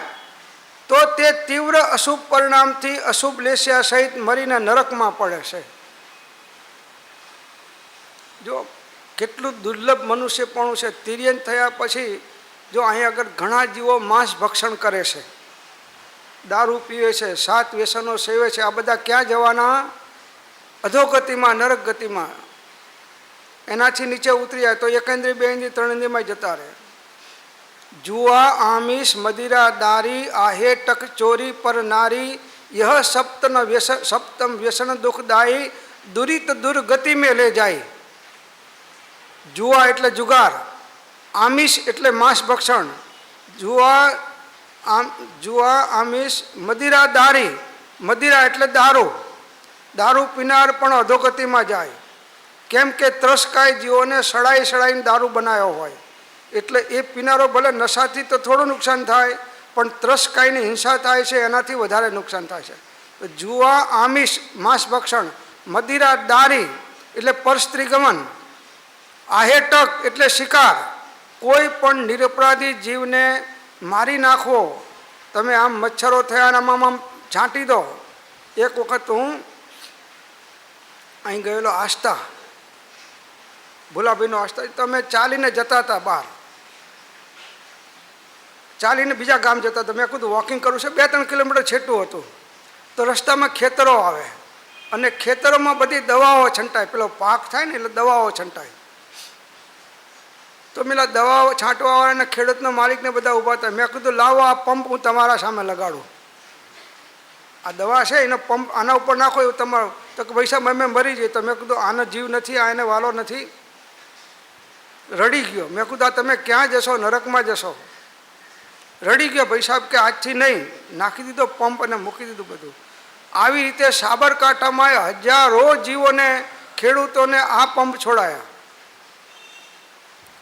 તો તે તીવ્ર અશુભ પરિણામથી અશુભ લેસ્યા સહિત મરીને નરકમાં પડે છે. જો કેટલું દુર્લભ મનુષ્યપણું છે. તિર્યંજ થયા પછી જો અહીં આગળ ઘણા જીવો માંસ ભક્ષણ કરે છે, દારૂ પીવે છે, 7 વ્યસનો સેવે છે, આ બધા ક્યાં જવાના? અધોગતિમાં, નરક ગતિમાં. એનાથી નીચે ઉતરી જાય તો એકેન્દ્રિય, બે ઇન્દ્રિય, ત્રણ ઇન્દ્રિયમાં જતા રહે. જુઆ, આમિષ, મદિરા, દારી, आहेटक, ચોરી, પર નારી, यह सप्तम व्यसन दुखदायी, दुरित दुर्गति में ले જાય. જુઆ એટલે જુગાર, આમિષ એટલે માંસ ભક્ષણ, જુઆ, આમિષ, મદિરા, દારી, મદિરા એટલે દારૂ, દારૂ પીનાર પણ અધોગતિમાં જાય. કેમ કે ત્રસકાય જીવોને સડાઈને દારૂ બનાવ્યો હોય, એટલે એ પીનારો ભલે નશાથી તો થોડું નુકસાન થાય, પણ ત્રસકાયની હિંસા થાય છે એનાથી વધારે નુકસાન થાય છે. જુઆ, આમિષ, માંસ ભક્ષણ, મદિરા, દારી એટલે પરસ્ત્રી ગમન, आहेटक એટલે શિકાર. કોઈ પણ નિરપરાધી જીવને મારી નાખવો. તમે આમ મચ્છરો થયા અને આમ છાંટી દો. એક વખત હું અહીં ગયેલો આસ્થા, ભોલાભાઈનો આસ્થા, તમે ચાલીને જતા હતા બહાર, ચાલીને બીજા ગામ જતા હતા. મેં કીધું વોકિંગ કરવું છે, 2-3 કિલોમીટર છેટું હતું. તો રસ્તામાં ખેતરો આવે અને ખેતરોમાં બધી દવાઓ છંટાય, પેલો પાક થાય ને એટલે દવાઓ છંટાય. તો પેલા દવાઓ છાંટવાવાળાને ખેડૂતના માલિકને બધા ઊભા થાય. મેં કીધું લાવો આ પંપ હું તમારા સામે લગાડું, આ દવા છે એનો પંપ આના ઉપર નાખો એવું તમારું. તો કે પૈસા મેં મરી જઈએ. તો મેં કીધું આનો જીવ નથી, આ એને વાલો નથી. રડી ગયો. મેં કીધું આ તમે ક્યાં જશો? નરકમાં જશો. રડી ગયો. ભાઈ સાહેબ કે આજથી નહીં. નાખી દીધો પંપ અને મૂકી દીધું બધું. આવી રીતે સાબરકાંઠામાં હજારો જીવોને, ખેડૂતોને આ પંપ છોડાયા.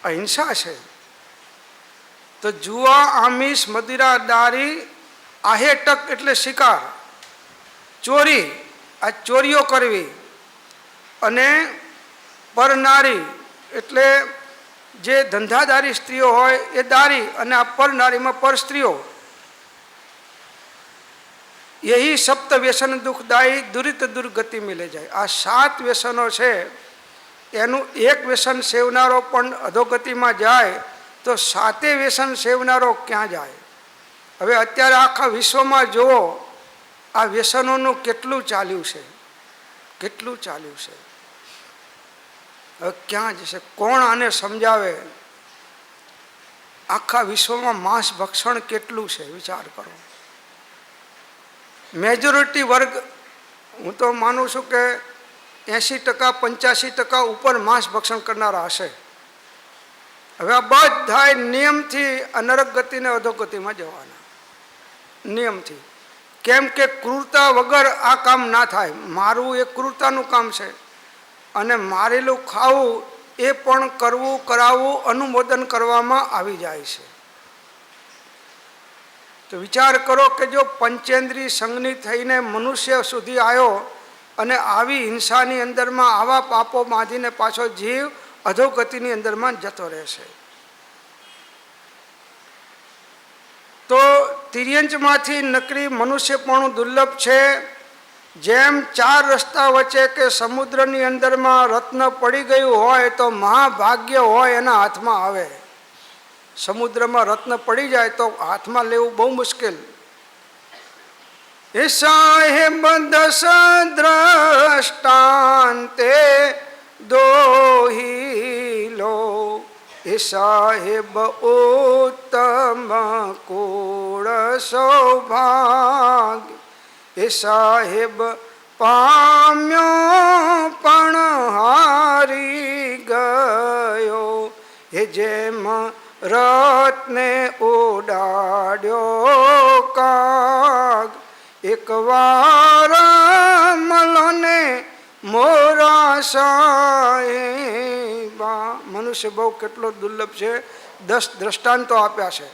અહિંસા છે. તો જુઆ, આમિષ, મદિરા, દારી, आहेटक એટલે શિકાર, ચોરી, આ ચોરીઓ કરવી, અને પરનારી એટલે જે ધંધાદારી સ્ત્રીઓ હોય એ દારી, અને આ પર નારીમાં પર સ્ત્રીઓ. યહી સપ્ત વ્યસન દુઃખદાયી દુરિત દુર્ગતિ મિલે જાય. આ 7 વ્યસનો છે, એનું એક વ્યસન સેવનારો પણ અધોગતિમાં જાય તો 7 વ્યસન સેવનારો ક્યાં જાય? હવે અત્યારે આખા વિશ્વમાં જુઓ આ વ્યસનોનું કેટલું ચાલ્યું છે, કેટલું ચાલ્યું છે. હવે ક્યાં જશે? કોણ આને સમજાવે? આખા વિશ્વમાં માંસ ભક્ષણ કેટલું છે વિચાર કરો. મેજોરિટી વર્ગ, હું તો માનું છું કે 80% 85% ઉપર માંસ ભક્ષણ કરનારા હશે. હવે આ બધા નિયમથી નરક ગતિને અધોગતિમાં જવાના, નિયમથી. કેમ કે ક્રૂરતા વગર આ કામ ના થાય. મારવું એ ક્રૂરતાનું કામ છે, અને મારેલું ખાવું એ પણ કરવું, કરાવવું, અનુમોદન કરવામાં આવી જાય છે. તો વિચાર કરો કે જો પંચેન્દ્રિય સંગની થઈને મનુષ્ય સુધી આવ્યો અને આવી હિંસાની અંદરમાં આવા પાપો બાંધીને પાછો જીવ અધોગતિની અંદરમાં જતો રહેશે. તો તિર્યંચમાંથી નકરી મનુષ્યપણું દુર્લભ છે. જેમ 4 રસ્તા વચ્ચે કે સમુદ્રની અંદરમાં રત્ન પડી ગયું હોય તો મહાભાગ્ય હોય એના હાથમાં આવે. સમુદ્રમાં રત્ન પડી જાય તો હાથમાં લેવું બહુ મુશ્કેલ. એ સાહેબ 10 દ્રષ્ટાંતે દોહી લો, એ સાહેબ ઉત્તમ કુળ સૌભાગ્ય, એ સાહેબ પામ્યો પણ હારી ગયો, એ જેમ રત્ને ઉડાડ્યો કાગ, એક વાર મલોને મોરા સાહેબા. મનુષ્ય બહુ કેટલો દુર્લભ છે. 10 દ્રષ્ટાંતો આપ્યા છે.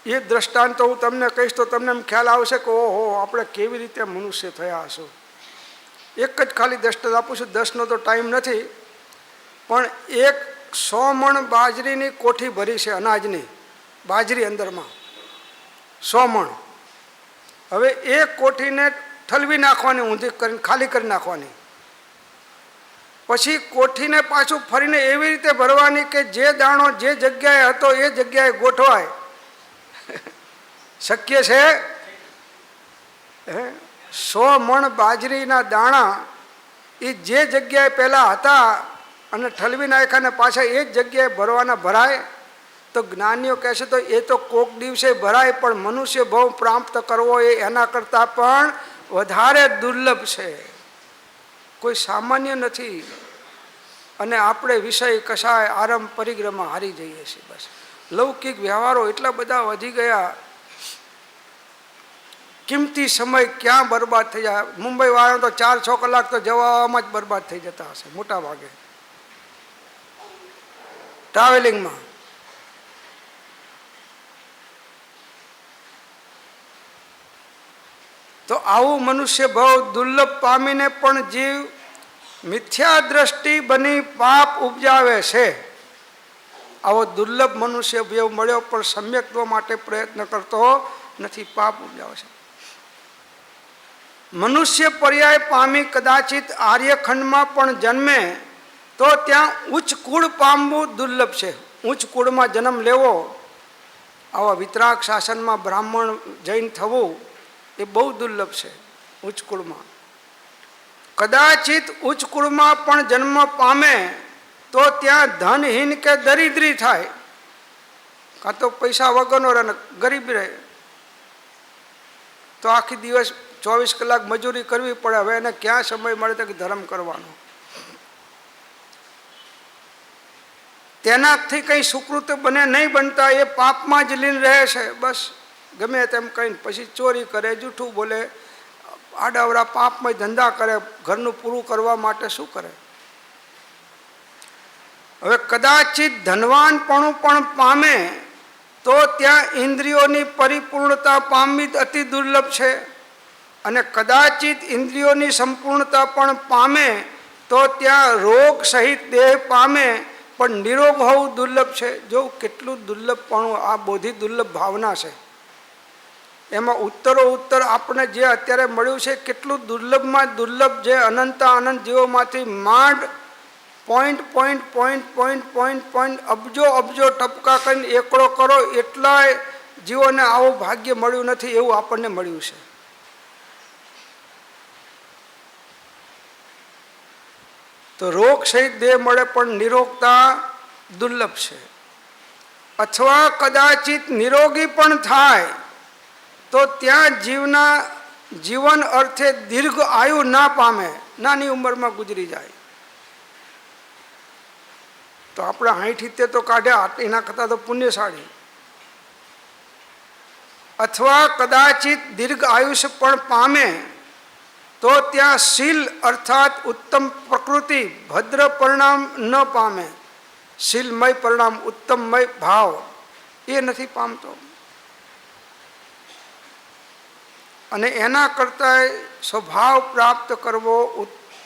એ દ્રષ્ટાંતો હું તમને કહીશ તો તમને એમ ખ્યાલ આવશે કે ઓહો આપણે કેવી રીતે મનુષ્ય થયા હશું. એક જ ખાલી દ્રષ્ટાંત આપું છું, 10નો તો ટાઈમ નથી, પણ 100 મણ બાજરીની કોઠી ભરી છે, અનાજની બાજરી અંદરમાં 100 મણ. હવે એ કોઠીને ઠલવી નાખવાની, ઊંધી કરીને ખાલી કરી નાખવાની. પછી કોઠીને પાછું ફરીને એવી રીતે ભરવાની કે જે દાણો જે જગ્યાએ હતો એ જગ્યાએ ગોઠવાય. શક્ય છે? 100 મણ બાજરીના દાણા એ જે જગ્યાએ પહેલાં હતા અને ઠલવી નાખ્યા ને પાછા એ જ જગ્યાએ ભરવાના ભરાય? તો જ્ઞાનીઓ કહેશે તો એ તો કોક દિવસે ભરાય, પણ મનુષ્ય ભાવ પ્રાપ્ત કરવો એ એના કરતાં પણ વધારે દુર્લભ છે, કોઈ સામાન્ય નથી. અને આપણે વિષય કશાય આરંભ પરિગ્રહમાં હારી જઈએ છીએ. બસ લૌકિક વ્યવહારો એટલા બધા વધી ગયા, કિંમતી સમય ક્યાં બરબાદ થઈ જાય. મુંબઈ વાળા તો 4-6 કલાક તો જવામાં જ બરબાદ થઈ જતા હશે મોટા ભાગે ટ્રાવેલિંગમાં. તો આવું મનુષ્ય ભાવ દુર્લભ પામીને પણ જીવ મિથ્યા દ્રષ્ટિ બની પાપ ઉપજાવે છે. આવો દુર્લભ મનુષ્ય ભાવ મળ્યો પણ સમ્યક્ત્વ માટે પ્રયત્ન કરતો નથી, પાપ ઉપજાવે છે. મનુષ્ય પર્યાય પામી કદાચિત આર્યખંડમાં પણ જન્મે તો ત્યાં ઉચ્ચ કુળ પામવું દુર્લભ છે. ઉચ્ચ કુળમાં જન્મ લેવો, આવા વિતરાગ શાસનમાં બ્રાહ્મણ જૈન થવું એ બહુ દુર્લભ છે. ઉચ્ચ કુળમાં કદાચિત ઉચ્ચ કુળમાં પણ જન્મ પામે તો ત્યાં ધનહીન કે દરિદ્રી થાય, કાં તો પૈસા વગરનો રહે ને ગરીબ રહે, તો આખી દિવસ 24 કલાક મજૂરી કરવી પડે. હવે એને ક્યાં સમય મળે તો કે ધર્મ કરવાનો? તેનાથી કંઈ સુકૃત બને નહીં બનતા, એ પાપમાં જ લીન રહે છે. બસ ગમે તેમ કહીને પછી ચોરી કરે, જૂઠું બોલે, આડાવડા પાપમય ધંધા કરે, ઘરનું પૂરું કરવા માટે શું કરે? હવે કદાચિત ધનવાનપણું પણ પામે તો ત્યાં ઇન્દ્રિયોની પરિપૂર્ણતા પામવી અતિ દુર્લભ છે. અને કદાચિત ઇન્દ્રિયોની સંપૂર્ણતા પણ પામે તો ત્યાં રોગ સહિત દેહ પામે પણ નિરોગ હોવું દુર્લભ છે. જો કેટલું દુર્લભપણું આ બોધિ દુર્લભ ભાવના છે. એમાં ઉત્તરો ઉત્તર આપણે જે અત્યારે મળ્યું છે કેટલું દુર્લભમાં દુર્લભ, જે અનંત અનંત જીવોમાંથી માંડ point point point point point point અબજો અબજો ટપકા કરીને એકડો કરો એટલાય જીવોને આવું ભાગ્ય મળ્યું નથી, એવું આપણને મળ્યું છે. તો રોગ સહિત દેહ મળે પણ નિરોગતા દુર્લભ છે. અથવા કદાચિત નિરોગી પણ થાય તો ત્યાં જીવન અર્થે દીર્ઘ આયુ ના પામે, નાની ઉંમરમાં ગુજરી જાય. તો આપણે 60-70 તો કાઢ્યા, એના કરતાં તો પુણ્યશાળી. અથવા કદાચિત દીર્ઘ આયુષ્ય પણ પામે તો ત્યાં શીલ અર્થાત ઉત્તમ પ્રકૃતિ ભદ્ર પરિણામ ન પામે. શીલમય પરિણામ, ઉત્તમમય ભાવ એ નથી પામતો. અને એના કરતાં સ્વભાવ પ્રાપ્ત કરવો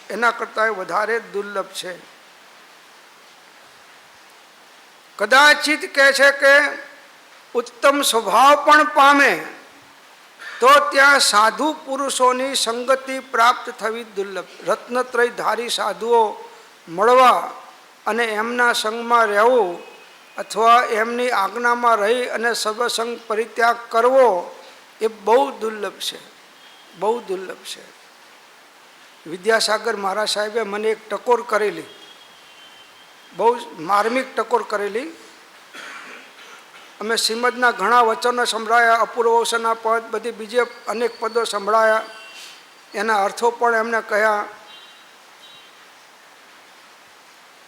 એના કરતાં વધારે દુર્લભ છે. કદાચિત કહે છે કે ઉત્તમ સ્વભાવ પણ પામે તો ત્યાં સાધુ પુરુષોની સંગતિ પ્રાપ્ત થવી દુર્લભ. રત્નત્રય ધારી સાધુઓ મળવા અને એમના સંગમાં રહેવું અથવા એમની આજ્ઞામાં રહી અને સર્વસંગ પરિત્યાગ કરવો એ બહુ દુર્લભ છે, બહુ દુર્લભ છે. વિદ્યાસાગર મહારાજ સાહેબે મને એક ટકોર કરેલી, બહુ માર્મિક ટકોર કરેલી. અમે શ્રીમદના ઘણા વચનો સંભળાયા, અપૂર્વોશના પદ, બધી બીજે અનેક પદો સંભળાયા, એના અર્થો પણ એમને કહ્યા.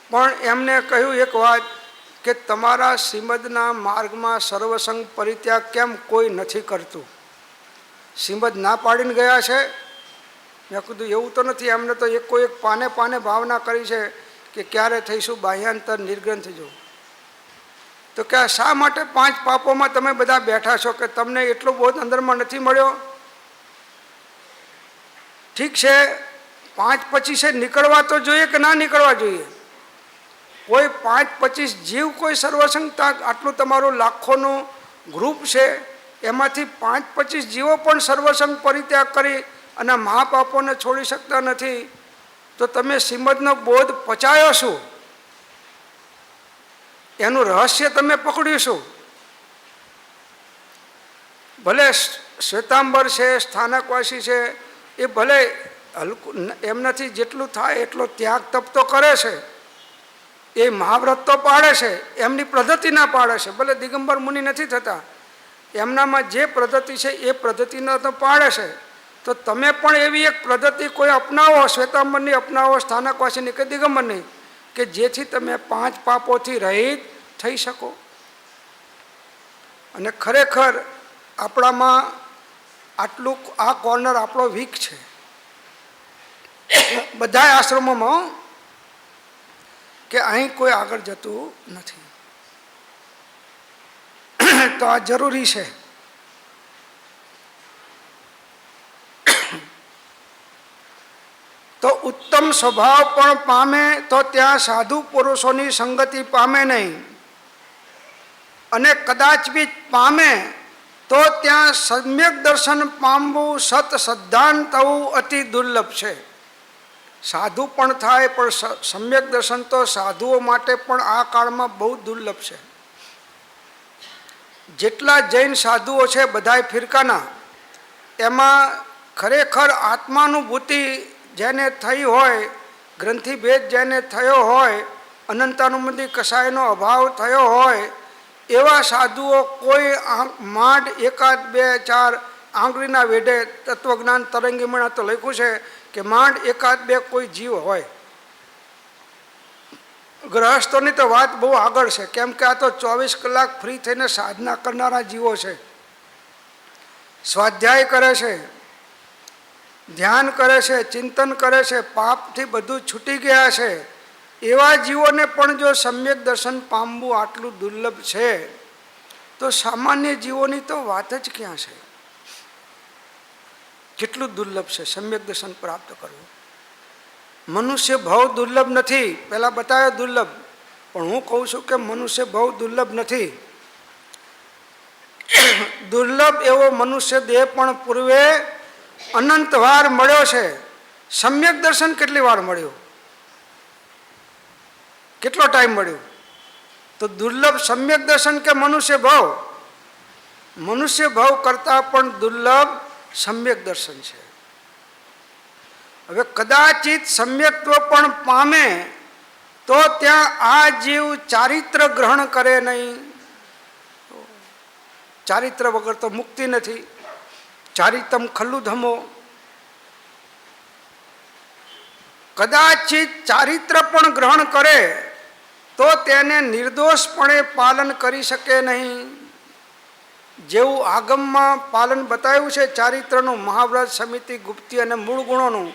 પણ એમને કહ્યું એક વાત કે તમારા શ્રીમદના માર્ગમાં સર્વસંગ પરિત્યાગ કેમ કોઈ નથી કરતું? શ્રીમદ ના પાડીને ગયા છે? મેં કીધું એવું તો નથી, એમને તો એક પાને પાને ભાવના કરી છે કે ક્યારે થઈશું બાહ્યાંતર નિર્ગ્રંથ જો. તો કે શા માટે 5 પાપોમાં તમે બધા બેઠા છો કે તમને એટલો બોધ અંદરમાં નથી મળ્યો? ઠીક છે, 5-25 નીકળવા તો જોઈએ કે ના નીકળવા જોઈએ? કોઈ 5-25 જીવ કોઈ સર્વસંગતા, આટલું તમારું લાખોનું ગ્રુપ છે, એમાંથી 5-25 જીવો પણ સર્વસંગ પરિત્યાગ કરી અને મહાપાપોને છોડી શકતા નથી, તો તમે શ્રીમદનો બોધ પચાયો શું? એનું રહસ્ય તમે પકડ્યું શું? ભલે શ્વેતાંબર છે, સ્થાનકવાસી છે, એ ભલે હલકું એમનાથી જેટલું થાય એટલો ત્યાગ તપ તો કરે છે, એ મહાવ્રત તો પાડે છે, એમની પદ્ધતિ ના પાડે છે. ભલે દિગંબર મુનિ નથી થતા, એમનામાં જે પદ્ધતિ છે એ પદ્ધતિના તો પાડે છે. તો તમે પણ એવી એક પદ્ધતિ કોઈ અપનાવો, શ્વેતાંબરની અપનાવો, સ્થાનકવાસીની કે દિગંબરની, કે જેથી તમે 5 પાપોથી રહિત થઈ શકો. અને ખરેખર આપણામાં આટલું આ કોર્નર આપણો વીક છે બધા આશ્રમોમાં, કે અહીં કોઈ આગળ જતું નથી. તો આ જરૂરી છે. તો ઉત્તમ સ્વભાવ પણ પામે તો ત્યાં સાધુ પુરુષોની સંગતિ પામે નહીં. અને કદાચ બી પામે તો ત્યાં સમ્યક દર્શન પામવું, સત સદ્ધાન થવું અતિ દુર્લભ છે. સાધુ પણ થાય પણ સમ્યક દર્શન તો સાધુઓ માટે પણ આ કાળમાં બહુ દુર્લભ છે. જેટલા જૈન સાધુઓ છે બધાય ફિરકાના, એમાં ખરેખર આત્માનુભૂતિ જેને થઈ હોય, ગ્રંથિભેદ જેને થયો હોય, અનંતાનુમતિ કસાયનો અભાવ થયો હોય, એવા સાધુઓ કોઈ માંડ 1, 2, 4 આંગળીના વેઢે તત્વજ્ઞાન તરંગીમણા તો લખ્યું છે કે માંડ 1, 2 કોઈ જીવ હોય. ગ્રહસ્થોની તો વાત બહુ આગળ છે, કેમ કે આ તો 24 કલાક ફ્રી થઈને સાધના કરનારા જીવો છે, સ્વાધ્યાય કરે છે, ધ્યાન કરે છે, ચિંતન કરે છે, પાપથી બધું છૂટી ગયા છે. એવા જીવોને પણ જો સમ્યક દર્શન પામવું આટલું દુર્લભ છે, તો સામાન્ય જીવોની તો વાત જ ક્યાં છે? કેટલું દુર્લભ છે સમ્યક દર્શન પ્રાપ્ત કરવું. મનુષ્ય ભાવ દુર્લભ નથી. પહેલાં બતાવ્યો દુર્લભ, પણ હું કહું છું કે મનુષ્ય ભાવ દુર્લભ નથી. દુર્લભ એવો મનુષ્ય દેહ પણ પૂર્વે અનંત વાર મળ્યો છે. સમ્યક દર્શન કેટલી વાર મળ્યું? કેટલો ટાઈમ મળ્યો? તો દુર્લભ સમ્યક દર્શન કે મનુષ્ય ભાવ? મનુષ્ય ભાવ કરતાં પણ દુર્લભ સમ્યક દર્શન છે. હવે કદાચિત સમ્યક્ત્વ પણ પામે તો ત્યાં આ જીવ ચારિત્ર ગ્રહણ કરે નહીં. ચારિત્ર વગર તો મુક્તિ નથી. ચારિતમ ખલ્લુ ધમો. કદાચિત ચારિત્ર પણ ગ્રહણ કરે તો તેને નિર્દોષપણે પાલન કરી શકે નહીં. જેવું આગમમાં પાલન બતાવ્યું છે ચારિત્રનું, મહાવ્રત, સમિતિ, ગુપ્તિ અને મૂળ ગુણોનું,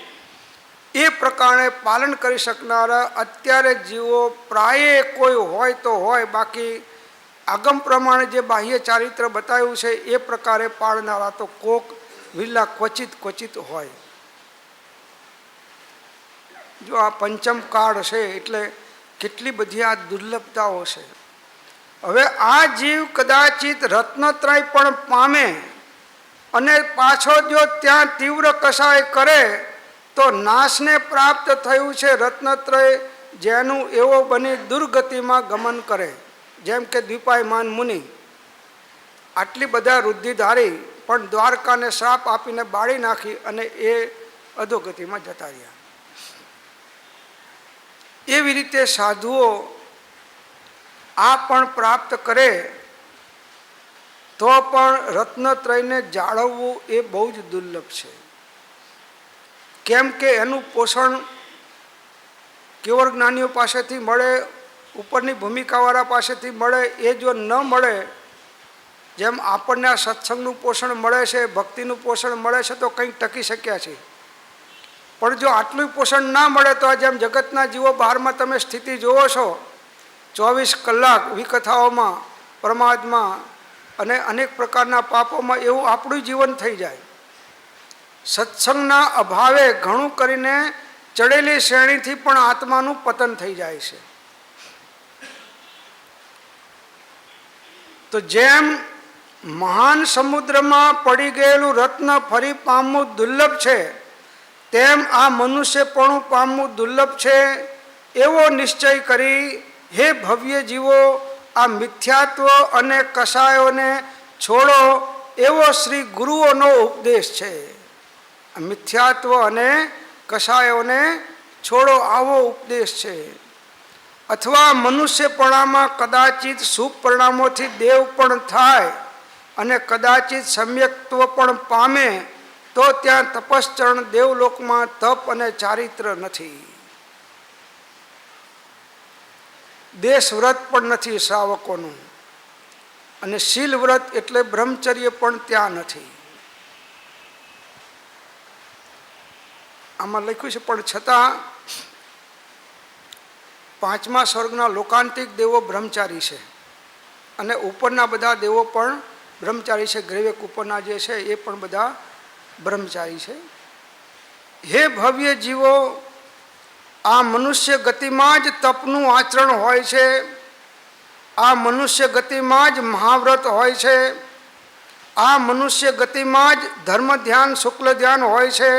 એ પ્રકારે પાલન કરી શકનારા અત્યારે જીવો પ્રાયે કોઈ હોય તો હોય, બાકી આગમ પ્રમાણે જે બાહ્ય ચારિત્ર બતાવ્યું છે એ પ્રકારે પાળનારા તો કોક વિરલા ક્વચિત હોય. જો આ પંચમ કાળ છે એટલે કેટલી બધી આ દુર્લભતાઓ છે. હવે આ જીવ કદાચિત રત્નત્રય પણ પામે અને પાછો જો ત્યાં તીવ્ર કસાય કરે તો નાશને પ્રાપ્ત થયું છે રત્નત્રય, જેનું એવો બની દુર્ગતિમાં ગમન કરે. જેમ કે દ્વિપાયમાન મુનિ આટલી બધા રુદ્ધિધારી પણ દ્વારકાને શ્રાપ આપીને બાળી નાખી અને એ અધોગતિમાં જતા રહ્યા. એવી રીતે સાધુઓ આ પણ પ્રાપ્ત કરે તો પણ રત્નત્રયને જાળવવું એ બહુ જ દુર્લભ છે. કેમ કે એનું પોષણ કેવળ જ્ઞાનીઓ પાસેથી મળે, ઉપરની ભૂમિકાવાળા પાસેથી મળે. એ જો ન મળે, જેમ આપણને આ સત્સંગનું પોષણ મળે છે, ભક્તિનું પોષણ મળે છે તો કંઈક ટકી શક્યા છે. પણ જો આટલું પોષણ ના મળે તો જેમ જગતના જીવો બહારમાં તમે સ્થિતિ જોવો છો, 24 કલાક વિકથાઓમાં, પ્રમાદમાં અને અનેક પ્રકારના પાપોમાં, એવું આપણું જીવન થઈ જાય. સત્સંગના અભાવે ઘણું કરીને ચડેલી શ્રેણીથી પણ આત્માનું પતન થઈ જાય છે. તો જેમ મહાન સમુદ્રમાં પડી ગયેલું રત્ન ફરી પામવું દુર્લભ છે, તેમ આ મનુષ્યપણું પામવું દુર્લભ છે. એવો નિશ્ચય કરી હે ભવ્ય જીવો, આ મિથ્યાત્વ અને કસાયોને છોડો, એવો શ્રી ગુરુઓનો ઉપદેશ છે. મિથ્યાત્વ અને કસાયોને છોડો, આવો ઉપદેશ છે. અથવા મનુષ્યપણામાં કદાચિત શુભ પરિણામોથી દેવ પણ થાય અને કદાચિત સમ્યક્ત્વ પણ પામે તો ત્યાં તપશ્ચરણ દેવલોકમાં તપ અને ચારિત્ર નથી. દેશ વ્રત પણ નથી શ્રાવકોનું, અને શીલ વ્રત એટલે બ્રહ્મચર્ય પણ ત્યાં નથી. આમાં લખ્યું છે પણ છતાં પાંચમા સ્વર્ગના લોકાંતિક દેવો બ્રહ્મચારી છે અને ઉપરના બધા દેવો પણ બ્રહ્મચારી છે. ગ્રેવેક ઉપરના જે છે એ પણ બધા બ્રહ્મચારી છે. હે ભવ્ય જીવો, આ મનુષ્ય ગતિમાં જ તપનું આચરણ હોય છે. આ મનુષ્ય ગતિમાં જ મહાવ્રત હોય છે. આ મનુષ્ય ગતિમાં જ ધર્મ ધ્યાન, શુક્લ ધ્યાન હોય છે.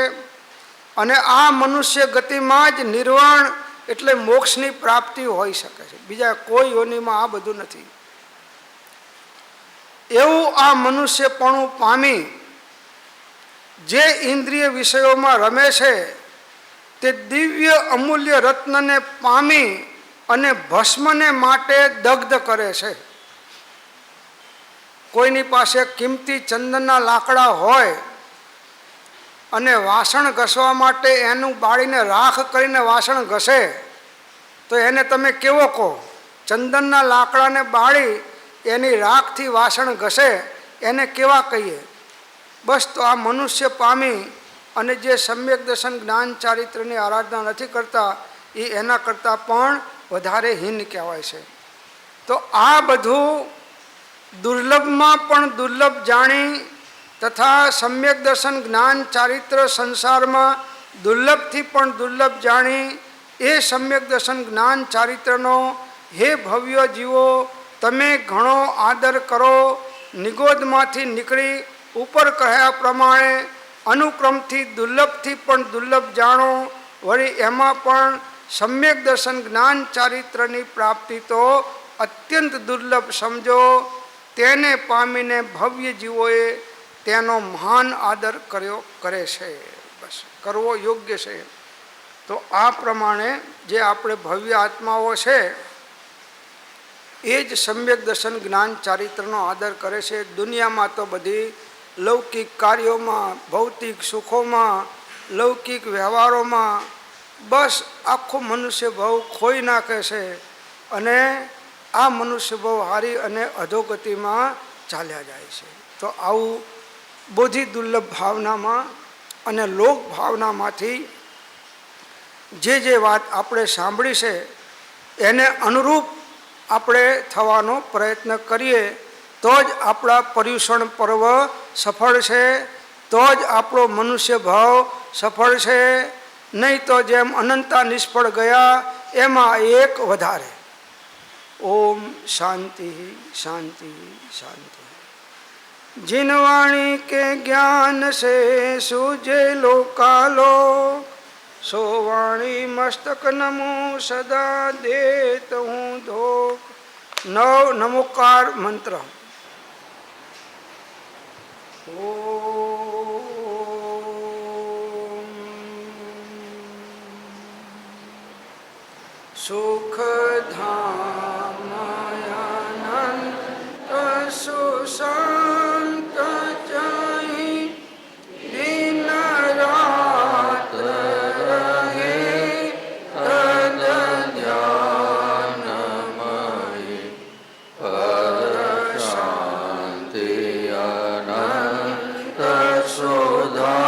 અને આ મનુષ્ય ગતિમાં જ નિર્વાણ એટલે મોક્ષની પ્રાપ્તિ હોઈ શકે છે. બીજા કોઈ યોનિમાં આ બધું નથી. એવું આ મનુષ્યપણું પામી જે ઇન્દ્રિય વિષયોમાં રમે છે તે દિવ્ય અમૂલ્ય રત્નને પામી અને ભસ્મને માટે દગ્ધ કરે છે. કોઈની પાસે કિંમતી ચંદનના લાકડા હોય અને વાસણ ઘસવા માટે એનું બાળીને રાખ કરીને વાસણ ઘસે તો એને તમે કેવો કહો? ચંદનના લાકડાને બાળી એની રાખથી વાસણ ઘસે એને કેવા કહીએ? બસ તો આ મનુષ્ય પામી અને જે સમ્યક દર્શન જ્ઞાન ચારિત્રની આરાધના નથી કરતા એ એના કરતાં પણ વધારે હીન કહેવાય છે. તો આ બધું દુર્લભમાં પણ દુર્લભ જાણી તથા સમ્યક દર્શન જ્ઞાન ચારિત્ર સંસારમાં દુર્લભથી પણ દુર્લભ જાણી એ સમ્યક દર્શન જ્ઞાન ચારિત્રનો હે ભવ્ય જીવો તમે ઘણો આદર કરો. નિગોદમાંથી નીકળી ઉપર કહ્યા પ્રમાણે અનુક્રમથી દુર્લભથી પણ દુર્લભ જાણો. વળી એમાં પણ સમ્યક દર્શન જ્ઞાન ચારિત્રની પ્રાપ્તિ તો અત્યંત દુર્લભ સમજો. તેને પામીને ભવ્ય જીવોએ તેનો મહાન આદર કરે છે. બસ કરવો યોગ્ય છે. તો આ પ્રમાણે જે આપણે ભવ્ય આત્માઓ છે એ જ સમ્યક દર્શન જ્ઞાન ચારિત્રનો આદર કરે છે. દુનિયામાં તો બધી લૌકિક કાર્યોમાં, ભૌતિક સુખોમાં, લૌકિક વ્યવહારોમાં બસ આખો મનુષ્ય ભાવ ખોઈ નાખે છે અને આ મનુષ્ય ભાવ હારી અને અધોગતિમાં ચાલ્યા જાય છે. તો આવું બધી દુર્લભ ભાવનામાં અને લોક ભાવનામાંથી જે વાત આપણે સાંભળી છે એને અનુરૂપ આપણે થવાનો પ્રયત્ન કરીએ તો જ આપણા પર્યુષણ પર્વ સફળ છે, તો જ આપણો મનુષ્ય ભાવ સફળ છે. નહીં તો જેમ અનંતા નિષ્ફળ ગયા એમાં એક વધારે. ઓમ શાંતિ શાંતિ શાંતિ. जिनवाणी के ज्ञान से सूझे लोकालो सो वाणी मस्तक नमो सदा देत हूँ धोक. नव नमोकार मंत्र. ओम सुख धामानंद सुशांत जाहि दिन रात रहे तद ध्यानमयि पर शांति अनंत सुधा